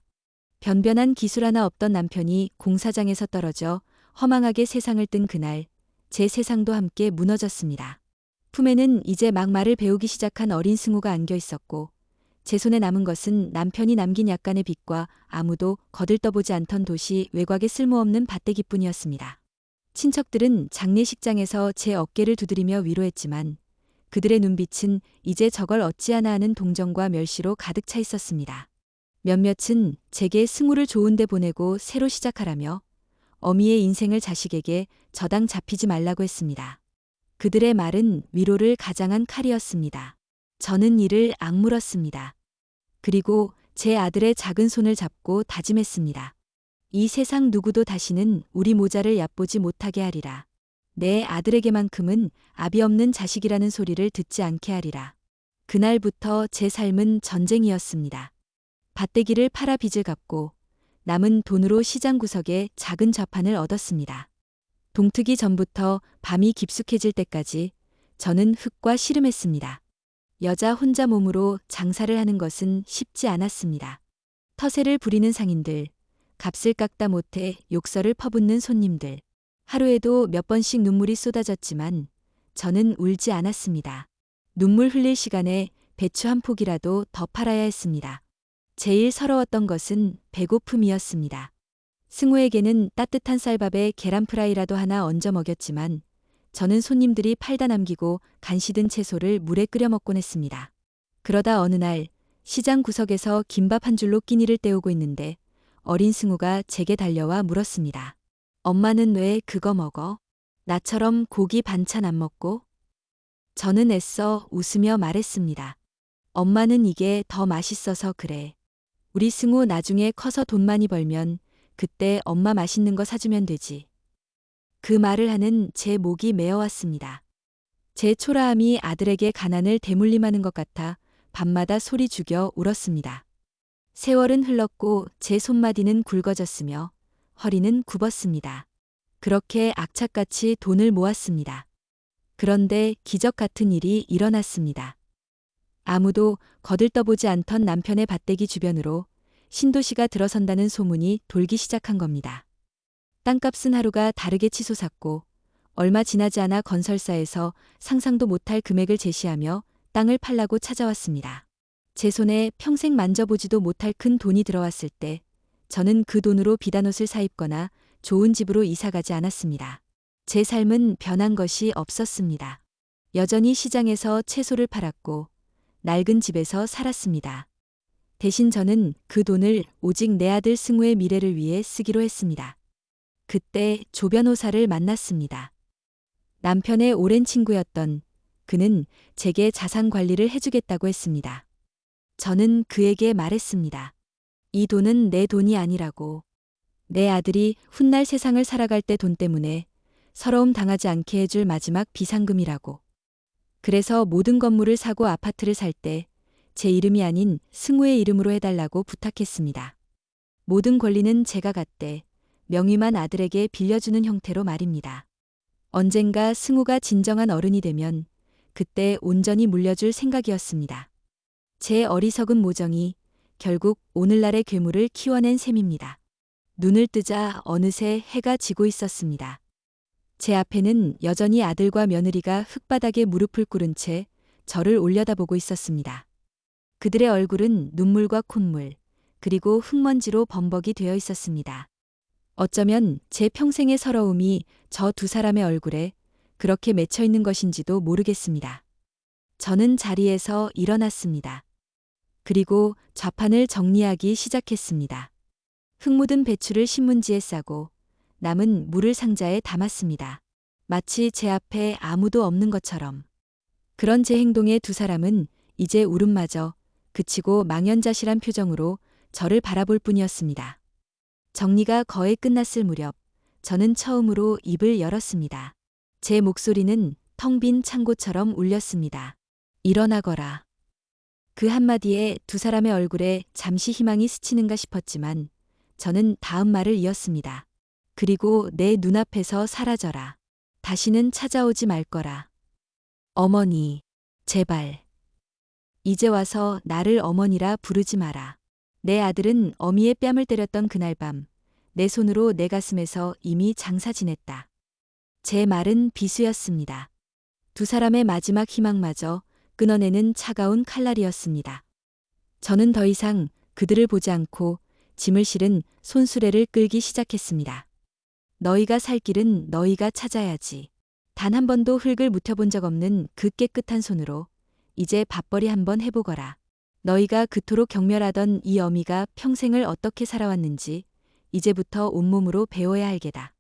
변변한 기술 하나 없던 남편이 공사장에서 떨어져 허망하게 세상을 뜬 그날, 제 세상도 함께 무너졌습니다. 품에는 이제 막 말을 배우기 시작한 어린 승우가 안겨 있었고, 제 손에 남은 것은 남편이 남긴 약간의 빚과 아무도 거들떠보지 않던 도시 외곽의 쓸모없는 밭대기뿐이었습니다. 친척들은 장례식장에서 제 어깨를 두드리며 위로했지만 그들의 눈빛은 이제 저걸 어찌하나 하는 동정과 멸시로 가득 차 있었습니다. 몇몇은 제게 승우를 좋은 데 보내고 새로 시작하라며 어미의 인생을 자식에게 저당 잡히지 말라고 했습니다. 그들의 말은 위로를 가장한 칼이었습니다. 저는 이를 악물었습니다. 그리고 제 아들의 작은 손을 잡고 다짐했습니다. 이 세상 누구도 다시는 우리 모자를 얕보지 못하게 하리라. 내 아들에게만큼은 압이 없는 자식이라는 소리를 듣지 않게 하리라. 그날부터 제 삶은 전쟁이었습니다. 밭대기를 팔아 빚을 갚고 남은 돈으로 시장 구석에 작은 좌판을 얻었습니다. 동트기 전부터 밤이 깊숙해질 때까지 저는 흙과 씨름했습니다. 여자 혼자 몸으로 장사를 하는 것은 쉽지 않았습니다. 터세를 부리는 상인들, 값을 깎다 못해 욕설을 퍼붓는 손님들, 하루에도 몇 번씩 눈물이 쏟아졌지만 저는 울지 않았습니다. 눈물 흘릴 시간에 배추 한 포기라도 더 팔아야 했습니다. 제일 서러웠던 것은 배고픔이었습니다. 승우에게는 따뜻한 쌀밥에 계란 프라이라도 하나 얹어 먹였지만 저는 손님들이 팔다 남기고 간시든 채소를 물에 끓여 먹곤 했습니다. 그러다 어느 날 시장 구석에서 김밥 한 줄로 끼니를 때우고 있는데 어린 승우가 제게 달려와 물었습니다. 엄마는 왜 그거 먹어? 나처럼 고기 반찬 안 먹고? 저는 애써 웃으며 말했습니다. 엄마는 이게 더 맛있어서 그래. 우리 승우 나중에 커서 돈 많이 벌면 그때 엄마 맛있는 거 사주면 되지. 그 말을 하는 제 목이 메어왔습니다. 제 초라함이 아들에게 가난을 대물림하는 것 같아 밤마다 소리 죽여 울었습니다. 세월은 흘렀고 제 손마디는 굵어졌으며 허리는 굽었습니다. 그렇게 악착같이 돈을 모았습니다. 그런데 기적 같은 일이 일어났습니다. 아무도 거들떠보지 않던 남편의 밭대기 주변으로 신도시가 들어선다는 소문이 돌기 시작한 겁니다. 땅값은 하루가 다르게 치솟았고 얼마 지나지 않아 건설사에서 상상도 못할 금액을 제시하며 땅을 팔라고 찾아왔습니다. 제 손에 평생 만져보지도 못할 큰 돈이 들어왔을 때 저는 그 돈으로 비단 옷을 사입거나 좋은 집으로 이사가지 않았습니다. 제 삶은 변한 것이 없었습니다. 여전히 시장에서 채소를 팔았고 낡은 집에서 살았습니다. 대신 저는 그 돈을 오직 내 아들 승우의 미래를 위해 쓰기로 했습니다. 그때 조 변호사를 만났습니다. 남편의 오랜 친구였던 그는 제게 자산 관리를 해주겠다고 했습니다. 저는 그에게 말했습니다. 이 돈은 내 돈이 아니라고. 내 아들이 훗날 세상을 살아갈 때 돈 때문에 서러움 당하지 않게 해줄 마지막 비상금이라고. 그래서 모든 건물을 사고 아파트를 살 때 제 이름이 아닌 승우의 이름으로 해달라고 부탁했습니다. 모든 권리는 제가 갖되 명의만 아들에게 빌려주는 형태로 말입니다. 언젠가 승우가 진정한 어른이 되면 그때 온전히 물려줄 생각이었습니다. 제 어리석은 모정이 결국 오늘날의 괴물을 키워낸 셈입니다. 눈을 뜨자 어느새 해가 지고 있었습니다. 제 앞에는 여전히 아들과 며느리가 흙바닥에 무릎을 꿇은 채 저를 올려다보고 있었습니다. 그들의 얼굴은 눈물과 콧물, 그리고 흙먼지로 범벅이 되어 있었습니다. 어쩌면 제 평생의 서러움이 저 두 사람의 얼굴에 그렇게 맺혀 있는 것인지도 모르겠습니다. 저는 자리에서 일어났습니다. 그리고 좌판을 정리하기 시작했습니다. 흙 묻은 배추를 신문지에 싸고 남은 물을 상자에 담았습니다. 마치 제 앞에 아무도 없는 것처럼. 그런 제 행동에 두 사람은 이제 울음마저 그치고 망연자실한 표정으로 저를 바라볼 뿐이었습니다. 정리가 거의 끝났을 무렵 저는 처음으로 입을 열었습니다. 제 목소리는 텅 빈 창고처럼 울렸습니다. 일어나거라. 그 한마디에 두 사람의 얼굴에 잠시 희망이 스치는가 싶었지만 저는 다음 말을 이었습니다. 그리고 내 눈앞에서 사라져라. 다시는 찾아오지 말 거라. 어머니, 제발. 이제 와서 나를 어머니라 부르지 마라. 내 아들은 어미의 뺨을 때렸던 그날 밤, 내 손으로 내 가슴에서 이미 장사 지냈다. 제 말은 비수였습니다. 두 사람의 마지막 희망마저 끊어내는 차가운 칼날이었습니다. 저는 더 이상 그들을 보지 않고 짐을 실은 손수레를 끌기 시작했습니다. 너희가 살 길은 너희가 찾아야지. 단 한 번도 흙을 묻혀본 적 없는 그 깨끗한 손으로 이제 밥벌이 한번 해보거라. 너희가 그토록 경멸하던 이 어미가 평생을 어떻게 살아왔는지 이제부터 온몸으로 배워야 할게다.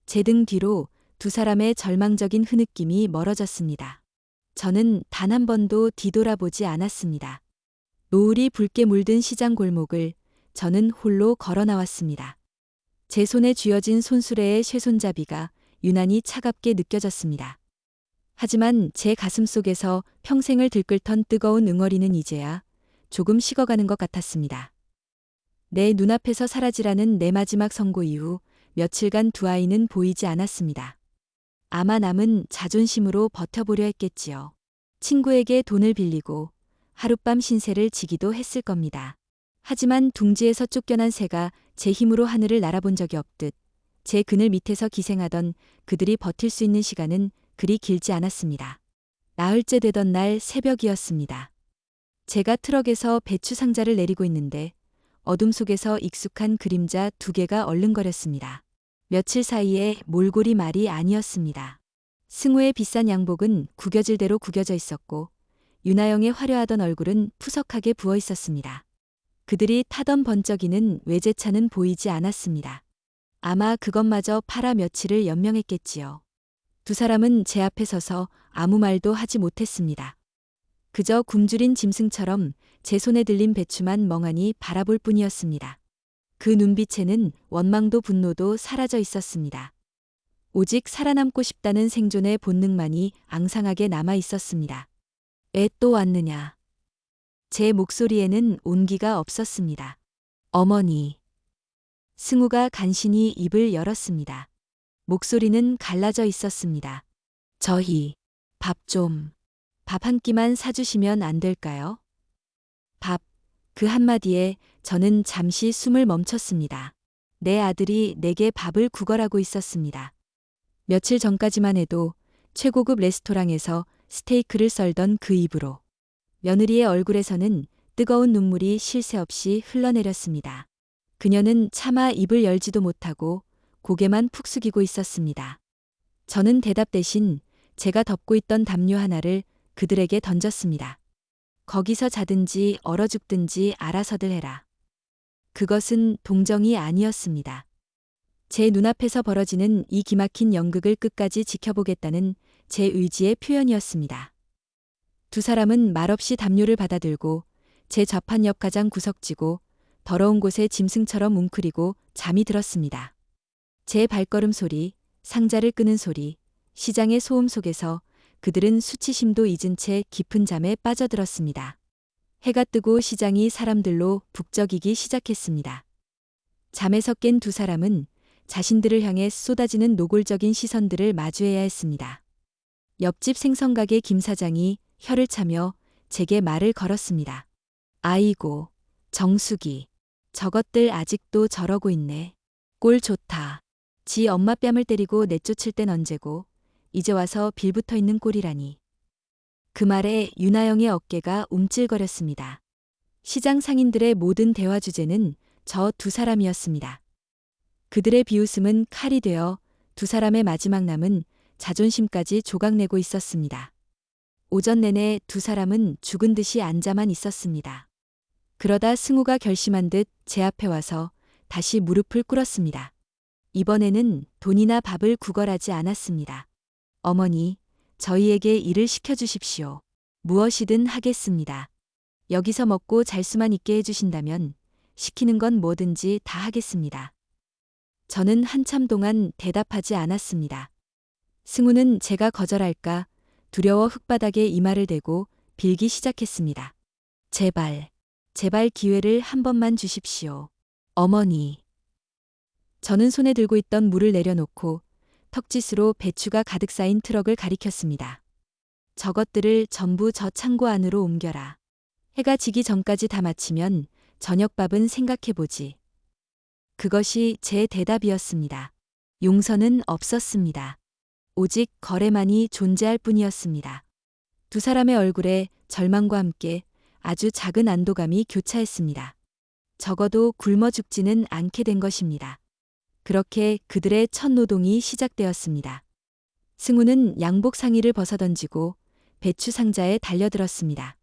제 등 뒤로 두 사람의 절망적인 흐느낌이 멀어졌습니다. 저는 단 한 번도 뒤돌아보지 않았습니다. 노을이 붉게 물든 시장 골목을 저는 홀로 걸어 나왔습니다. 제 손에 쥐어진 손수레의 쇠손잡이가 유난히 차갑게 느껴졌습니다. 하지만 제 가슴 속에서 평생을 들끓던 뜨거운 응어리는 이제야 조금 식어가는 것 같았습니다. 내 눈앞에서 사라지라는 내 마지막 선고 이후 며칠간 두 아이는 보이지 않았습니다. 아마 남은 자존심으로 버텨보려 했겠지요. 친구에게 돈을 빌리고 하룻밤 신세를 지기도 했을 겁니다. 하지만 둥지에서 쫓겨난 새가 제 힘으로 하늘을 날아본 적이 없듯 제 그늘 밑에서 기생하던 그들이 버틸 수 있는 시간은 그리 길지 않았습니다. 나흘째 되던 날 새벽이었습니다. 제가 트럭에서 배추 상자를 내리고 있는데 어둠 속에서 익숙한 그림자 두 개가 얼른거렸습니다. 며칠 사이에 몰골이 말이 아니었습니다. 승우의 비싼 양복은 구겨질 대로 구겨져 있었고 윤하영의 화려하던 얼굴은 푸석하게 부어 있었습니다. 그들이 타던 번쩍이는 외제차는 보이지 않았습니다. 아마 그것마저 팔아 며칠을 연명했겠지요. 두 사람은 제 앞에 서서 아무 말도 하지 못했습니다. 그저 굶주린 짐승처럼 제 손에 들린 배추만 멍하니 바라볼 뿐이었습니다. 그 눈빛에는 원망도 분노도 사라져 있었습니다. 오직 살아남고 싶다는 생존의 본능만이 앙상하게 남아 있었습니다. 애 또 왔느냐. 제 목소리에는 온기가 없었습니다. 어머니. 승우가 간신히 입을 열었습니다. 목소리는 갈라져 있었습니다. 저희 밥 한 끼만 사주시면 안 될까요? 밥. 그 한마디에 저는 잠시 숨을 멈췄습니다. 내 아들이 내게 밥을 구걸하고 있었습니다. 며칠 전까지만 해도 최고급 레스토랑에서 스테이크를 썰던 그 입으로 며느리의 얼굴에서는 뜨거운 눈물이 쉴 새 없이 흘러내렸습니다. 그녀는 차마 입을 열지도 못하고 고개만 푹 숙이고 있었습니다. 저는 대답 대신 제가 덮고 있던 담요 하나를 그들에게 던졌습니다. 거기서 자든지 얼어 죽든지 알아서들 해라. 그것은 동정이 아니었습니다. 제 눈앞에서 벌어지는 이 기막힌 연극을 끝까지 지켜보겠다는 제 의지의 표현이었습니다. 두 사람은 말없이 담요를 받아들고 제 좌판 옆 가장 구석지고 더러운 곳에 짐승처럼 웅크리고 잠이 들었습니다. 제 발걸음 소리, 상자를 끄는 소리, 시장의 소음 속에서 그들은 수치심도 잊은 채 깊은 잠에 빠져들었습니다. 해가 뜨고 시장이 사람들로 북적이기 시작했습니다. 잠에서 깬 두 사람은 자신들을 향해 쏟아지는 노골적인 시선들을 마주해야 했습니다. 옆집 생선가게 김 사장이 혀를 차며 제게 말을 걸었습니다. 아이고, 정숙이. 저것들 아직도 저러고 있네. 꼴 좋다. 지 엄마 뺨을 때리고 내쫓을 땐 언제고 이제 와서 빌붙어 있는 꼴이라니. 그 말에 윤하영의 어깨가 움찔거렸습니다. 시장 상인들의 모든 대화 주제는 저 두 사람이었습니다. 그들의 비웃음은 칼이 되어 두 사람의 마지막 남은 자존심까지 조각내고 있었습니다. 오전 내내 두 사람은 죽은 듯이 앉아만 있었습니다. 그러다 승우가 결심한 듯 제 앞에 와서 다시 무릎을 꿇었습니다. 이번에는 돈이나 밥을 구걸하지 않았습니다. 어머니, 저희에게 일을 시켜주십시오. 무엇이든 하겠습니다. 여기서 먹고 잘 수만 있게 해주신다면 시키는 건 뭐든지 다 하겠습니다. 저는 한참 동안 대답하지 않았습니다. 승우는 제가 거절할까 두려워 흙바닥에 이마를 대고 빌기 시작했습니다. 제발 기회를 한 번만 주십시오. 어머니. 저는 손에 들고 있던 물을 내려놓고 턱짓으로 배추가 가득 쌓인 트럭을 가리켰습니다. 저것들을 전부 저 창고 안으로 옮겨라. 해가 지기 전까지 다 마치면 저녁밥은 생각해보지. 그것이 제 대답이었습니다. 용서는 없었습니다. 오직 거래만이 존재할 뿐이었습니다. 두 사람의 얼굴에 절망과 함께 아주 작은 안도감이 교차했습니다. 적어도 굶어 죽지는 않게 된 것입니다. 그렇게 그들의 첫 노동이 시작되었습니다. 승우는 양복 상의를 벗어던지고 배추 상자에 달려들었습니다.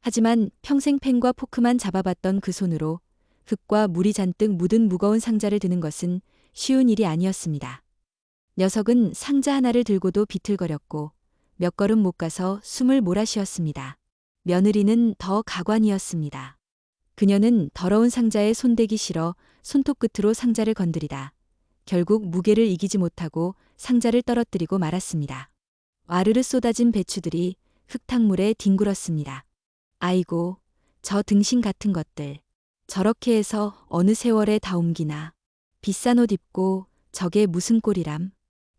하지만 평생 펜과 포크만 잡아봤던 그 손으로 흙과 물이 잔뜩 묻은 무거운 상자를 드는 것은 쉬운 일이 아니었습니다. 녀석은 상자 하나를 들고도 비틀거렸고 몇 걸음 못 가서 숨을 몰아쉬었습니다. 며느리는 더 가관이었습니다. 그녀는 더러운 상자에 손대기 싫어 손톱 끝으로 상자를 건드리다 결국 무게를 이기지 못하고 상자를 떨어뜨리고 말았습니다. 와르르 쏟아진 배추들이 흙탕물에 뒹굴었습니다. 아이고, 저 등신 같은 것들. 저렇게 해서 어느 세월에 다 옮기나. 비싼 옷 입고 저게 무슨 꼴이람.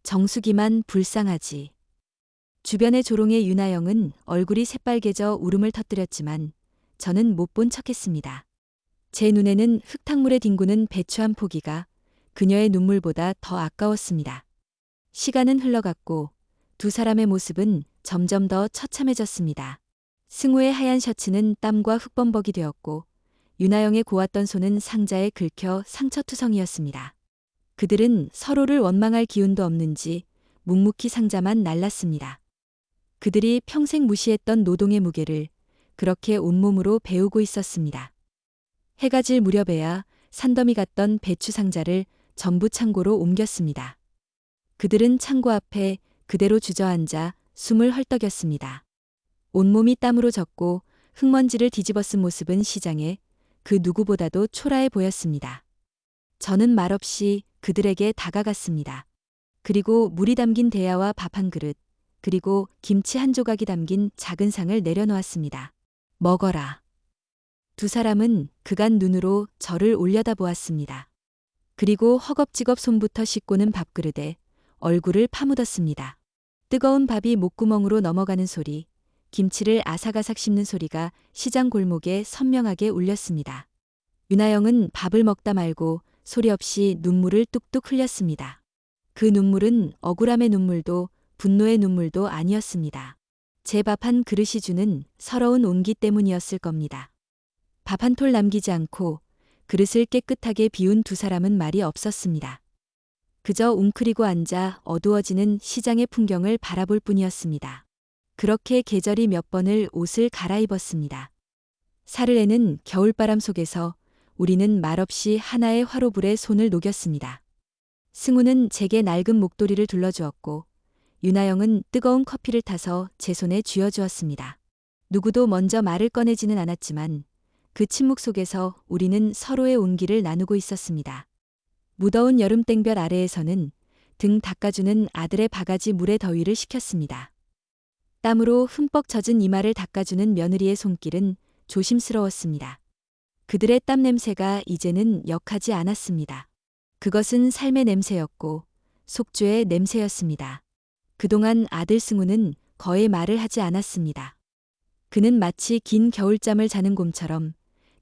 정수기만 불쌍하지. 주변의 조롱의 윤아영은 얼굴이 새빨개져 울음을 터뜨렸지만 저는 못 본 척했습니다. 제 눈에는 흙탕물에 뒹구는 배추 한 포기가 그녀의 눈물보다 더 아까웠습니다. 시간은 흘러갔고 두 사람의 모습은 점점 더 처참해졌습니다. 승우의 하얀 셔츠는 땀과 흙범벅이 되었고 윤아영의 고왔던 손은 상자에 긁혀 상처투성이었습니다. 그들은 서로를 원망할 기운도 없는지 묵묵히 상자만 날랐습니다. 그들이 평생 무시했던 노동의 무게를 그렇게 온몸으로 배우고 있었습니다. 해가 질 무렵에야 산더미 같던 배추 상자를 전부 창고로 옮겼습니다. 그들은 창고 앞에 그대로 주저앉아 숨을 헐떡였습니다. 온몸이 땀으로 젖고 흙먼지를 뒤집어 쓴 모습은 시장에 그 누구보다도 초라해 보였습니다. 저는 말없이 그들에게 다가갔습니다. 그리고 물이 담긴 대야와 밥 한 그릇, 그리고 김치 한 조각이 담긴 작은 상을 내려놓았습니다. 먹어라. 두 사람은 그간 눈으로 저를 올려다보았습니다. 그리고 허겁지겁 손부터 씻고는 밥그릇에 얼굴을 파묻었습니다. 뜨거운 밥이 목구멍으로 넘어가는 소리, 김치를 아삭아삭 씹는 소리가 시장 골목에 선명하게 울렸습니다. 윤아영은 밥을 먹다 말고 소리 없이 눈물을 뚝뚝 흘렸습니다. 그 눈물은 억울함의 눈물도 분노의 눈물도 아니었습니다. 제 밥 한 그릇이 주는 서러운 온기 때문이었을 겁니다. 밥 한 톨 남기지 않고 그릇을 깨끗하게 비운 두 사람은 말이 없었습니다. 그저 웅크리고 앉아 어두워지는 시장의 풍경을 바라볼 뿐이었습니다. 그렇게 계절이 몇 번을 옷을 갈아입었습니다. 사르레는 겨울바람 속에서 우리는 말없이 하나의 화로불에 손을 녹였습니다. 승우는 제게 낡은 목도리를 둘러주었고 윤아영은 뜨거운 커피를 타서 제 손에 쥐어주었습니다. 누구도 먼저 말을 꺼내지는 않았지만 그 침묵 속에서 우리는 서로의 온기를 나누고 있었습니다. 무더운 여름 땡볕 아래에서는 등 닦아주는 아들의 바가지 물의 더위를 식혔습니다. 땀으로 흠뻑 젖은 이마를 닦아주는 며느리의 손길은 조심스러웠습니다. 그들의 땀 냄새가 이제는 역하지 않았습니다. 그것은 삶의 냄새였고 속죄의 냄새였습니다. 그동안 아들 승우는 거의 말을 하지 않았습니다. 그는 마치 긴 겨울잠을 자는 곰처럼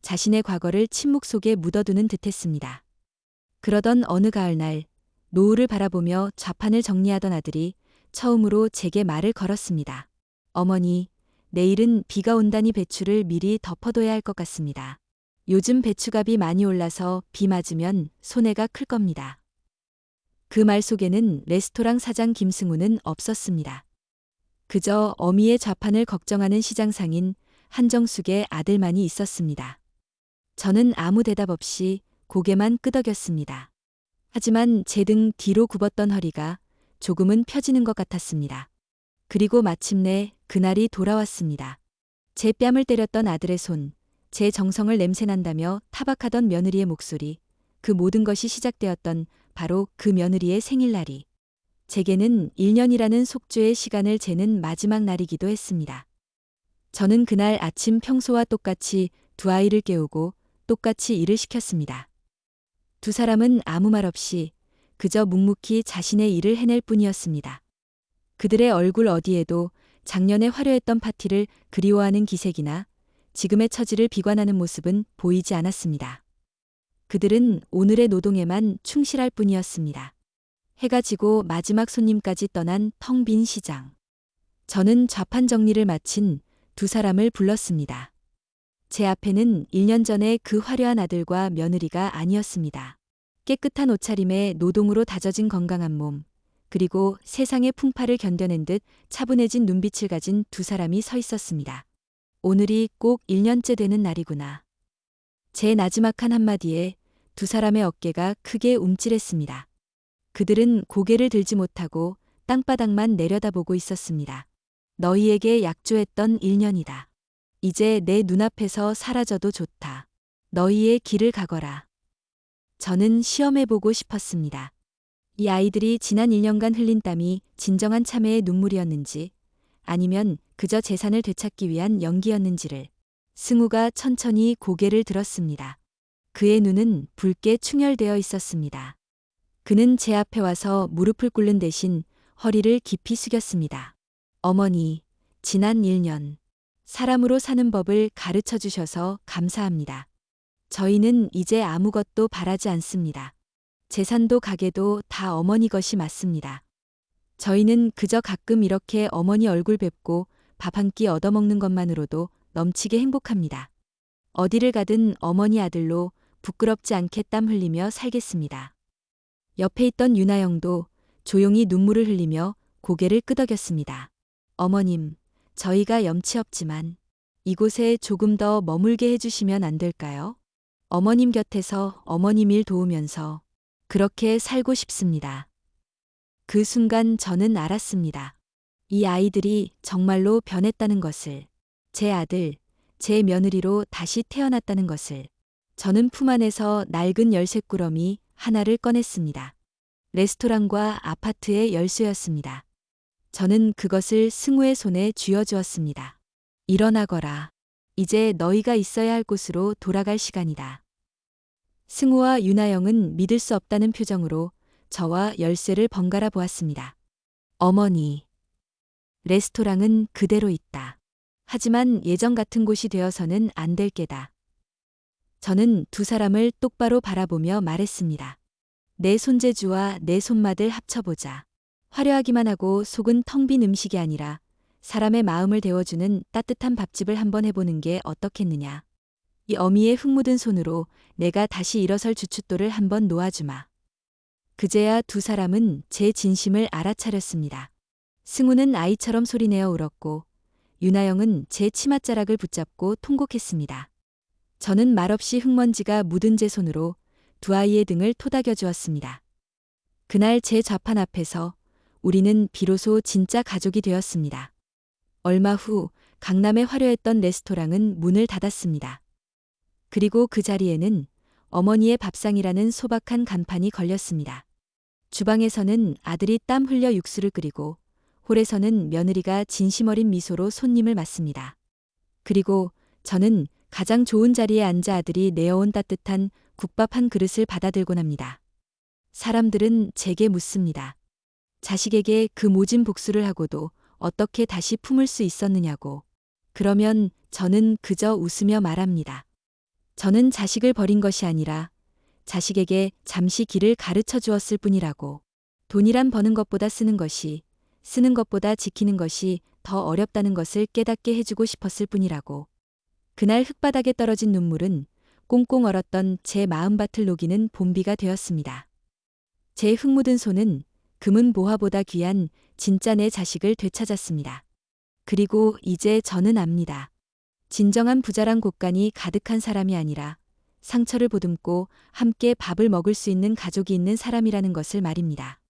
자신의 과거를 침묵 속에 묻어두는 듯했습니다. 그러던 어느 가을날 노을을 바라보며 좌판을 정리하던 아들이 처음으로 제게 말을 걸었습니다. 어머니, 내일은 비가 온다니 배추를 미리 덮어둬야 할 것 같습니다. 요즘 배추값이 많이 올라서 비 맞으면 손해가 클 겁니다. 그 말 속에는 레스토랑 사장 김승우는 없었습니다. 그저 어미의 좌판을 걱정하는 시장 상인 한정숙의 아들만이 있었습니다. 저는 아무 대답 없이 고개만 끄덕였습니다. 하지만 제 등 뒤로 굽었던 허리가 조금은 펴지는 것 같았습니다. 그리고 마침내 그날이 돌아왔습니다. 제 뺨을 때렸던 아들의 손, 제 정성을 냄새난다며 타박하던 며느리의 목소리, 그 모든 것이 시작되었던 바로 그 며느리의 생일날이 제게는 1년이라는 속죄의 시간을 재는 마지막 날이기도 했습니다. 저는 그날 아침 평소와 똑같이 두 아이를 깨우고 똑같이 일을 시켰습니다. 두 사람은 아무 말 없이 그저 묵묵히 자신의 일을 해낼 뿐이었습니다. 그들의 얼굴 어디에도 작년에 화려했던 파티를 그리워하는 기색이나 지금의 처지를 비관하는 모습은 보이지 않았습니다. 그들은 오늘의 노동에만 충실할 뿐이었습니다. 해가 지고 마지막 손님까지 떠난 텅 빈 시장. 저는 좌판 정리를 마친 두 사람을 불렀습니다. 제 앞에는 1년 전에 그 화려한 아들과 며느리가 아니었습니다. 깨끗한 옷차림에 노동으로 다져진 건강한 몸, 그리고 세상의 풍파를 견뎌낸 듯 차분해진 눈빛을 가진 두 사람이 서 있었습니다. 오늘이 꼭 1년째 되는 날이구나. 제 나지막한 한마디에 두 사람의 어깨가 크게 움찔했습니다. 그들은 고개를 들지 못하고 땅바닥만 내려다보고 있었습니다. 너희에게 약조했던 1년이다. 이제 내 눈앞에서 사라져도 좋다. 너희의 길을 가거라. 저는 시험해보고 싶었습니다. 이 아이들이 지난 1년간 흘린 땀이 진정한 참회의 눈물이었는지 아니면 그저 재산을 되찾기 위한 연기였는지를. 승우가 천천히 고개를 들었습니다. 그의 눈은 붉게 충혈되어 있었습니다. 그는 제 앞에 와서 무릎을 꿇는 대신 허리를 깊이 숙였습니다. 어머니, 지난 1년, 사람으로 사는 법을 가르쳐 주셔서 감사합니다. 저희는 이제 아무것도 바라지 않습니다. 재산도 가게도 다 어머니 것이 맞습니다. 저희는 그저 가끔 이렇게 어머니 얼굴 뵙고 밥 한 끼 얻어먹는 것만으로도 넘치게 행복합니다. 어디를 가든 어머니 아들로 부끄럽지 않게 땀 흘리며 살겠습니다. 옆에 있던 윤아영도 조용히 눈물을 흘리며 고개를 끄덕였습니다. 어머님, 저희가 염치 없지만 이곳에 조금 더 머물게 해주시면 안 될까요? 어머님 곁에서 어머님 일 도우면서 그렇게 살고 싶습니다. 그 순간 저는 알았습니다. 이 아이들이 정말로 변했다는 것을, 제 아들, 제 며느리로 다시 태어났다는 것을. 저는 품 안에서 낡은 열쇠꾸러미 하나를 꺼냈습니다. 레스토랑과 아파트의 열쇠였습니다. 저는 그것을 승우의 손에 쥐어주었습니다. 일어나거라. 이제 너희가 있어야 할 곳으로 돌아갈 시간이다. 승우와 윤아영은 믿을 수 없다는 표정으로 저와 열쇠를 번갈아 보았습니다. 어머니. 레스토랑은 그대로 있다. 하지만 예전 같은 곳이 되어서는 안 될 게다. 저는 두 사람을 똑바로 바라보며 말했습니다. 내 손재주와 내 손맛을 합쳐보자. 화려하기만 하고 속은 텅 빈 음식이 아니라 사람의 마음을 데워주는 따뜻한 밥집을 한번 해보는 게 어떻겠느냐. 이 어미의 흙 묻은 손으로 내가 다시 일어설 주춧돌을 한번 놓아주마. 그제야 두 사람은 제 진심을 알아차렸습니다. 승우는 아이처럼 소리내어 울었고 윤아영은 제 치맛자락을 붙잡고 통곡했습니다. 저는 말없이 흙먼지가 묻은 제 손으로 두 아이의 등을 토닥여 주었습니다. 그날 제 좌판 앞에서 우리는 비로소 진짜 가족이 되었습니다. 얼마 후 강남의 화려했던 레스토랑은 문을 닫았습니다. 그리고 그 자리에는 어머니의 밥상이라는 소박한 간판이 걸렸습니다. 주방에서는 아들이 땀 흘려 육수를 끓이고 홀에서는 며느리가 진심 어린 미소로 손님을 맞습니다. 그리고 저는 가장 좋은 자리에 앉아 아들이 내어온 따뜻한 국밥 한 그릇을 받아들곤 합니다. 사람들은 제게 묻습니다. 자식에게 그 모진 복수를 하고도 어떻게 다시 품을 수 있었느냐고. 그러면 저는 그저 웃으며 말합니다. 저는 자식을 버린 것이 아니라 자식에게 잠시 길을 가르쳐 주었을 뿐이라고. 돈이란 버는 것보다 쓰는 것이, 쓰는 것보다 지키는 것이 더 어렵다는 것을 깨닫게 해주고 싶었을 뿐이라고. 그날 흙바닥에 떨어진 눈물은 꽁꽁 얼었던 제 마음밭을 녹이는 봄비가 되었습니다. 제 흙 묻은 손은 금은 보화보다 귀한 진짜 내 자식을 되찾았습니다. 그리고 이제 저는 압니다. 진정한 부자란 곳간이 가득한 사람이 아니라 상처를 보듬고 함께 밥을 먹을 수 있는 가족이 있는 사람이라는 것을 말입니다.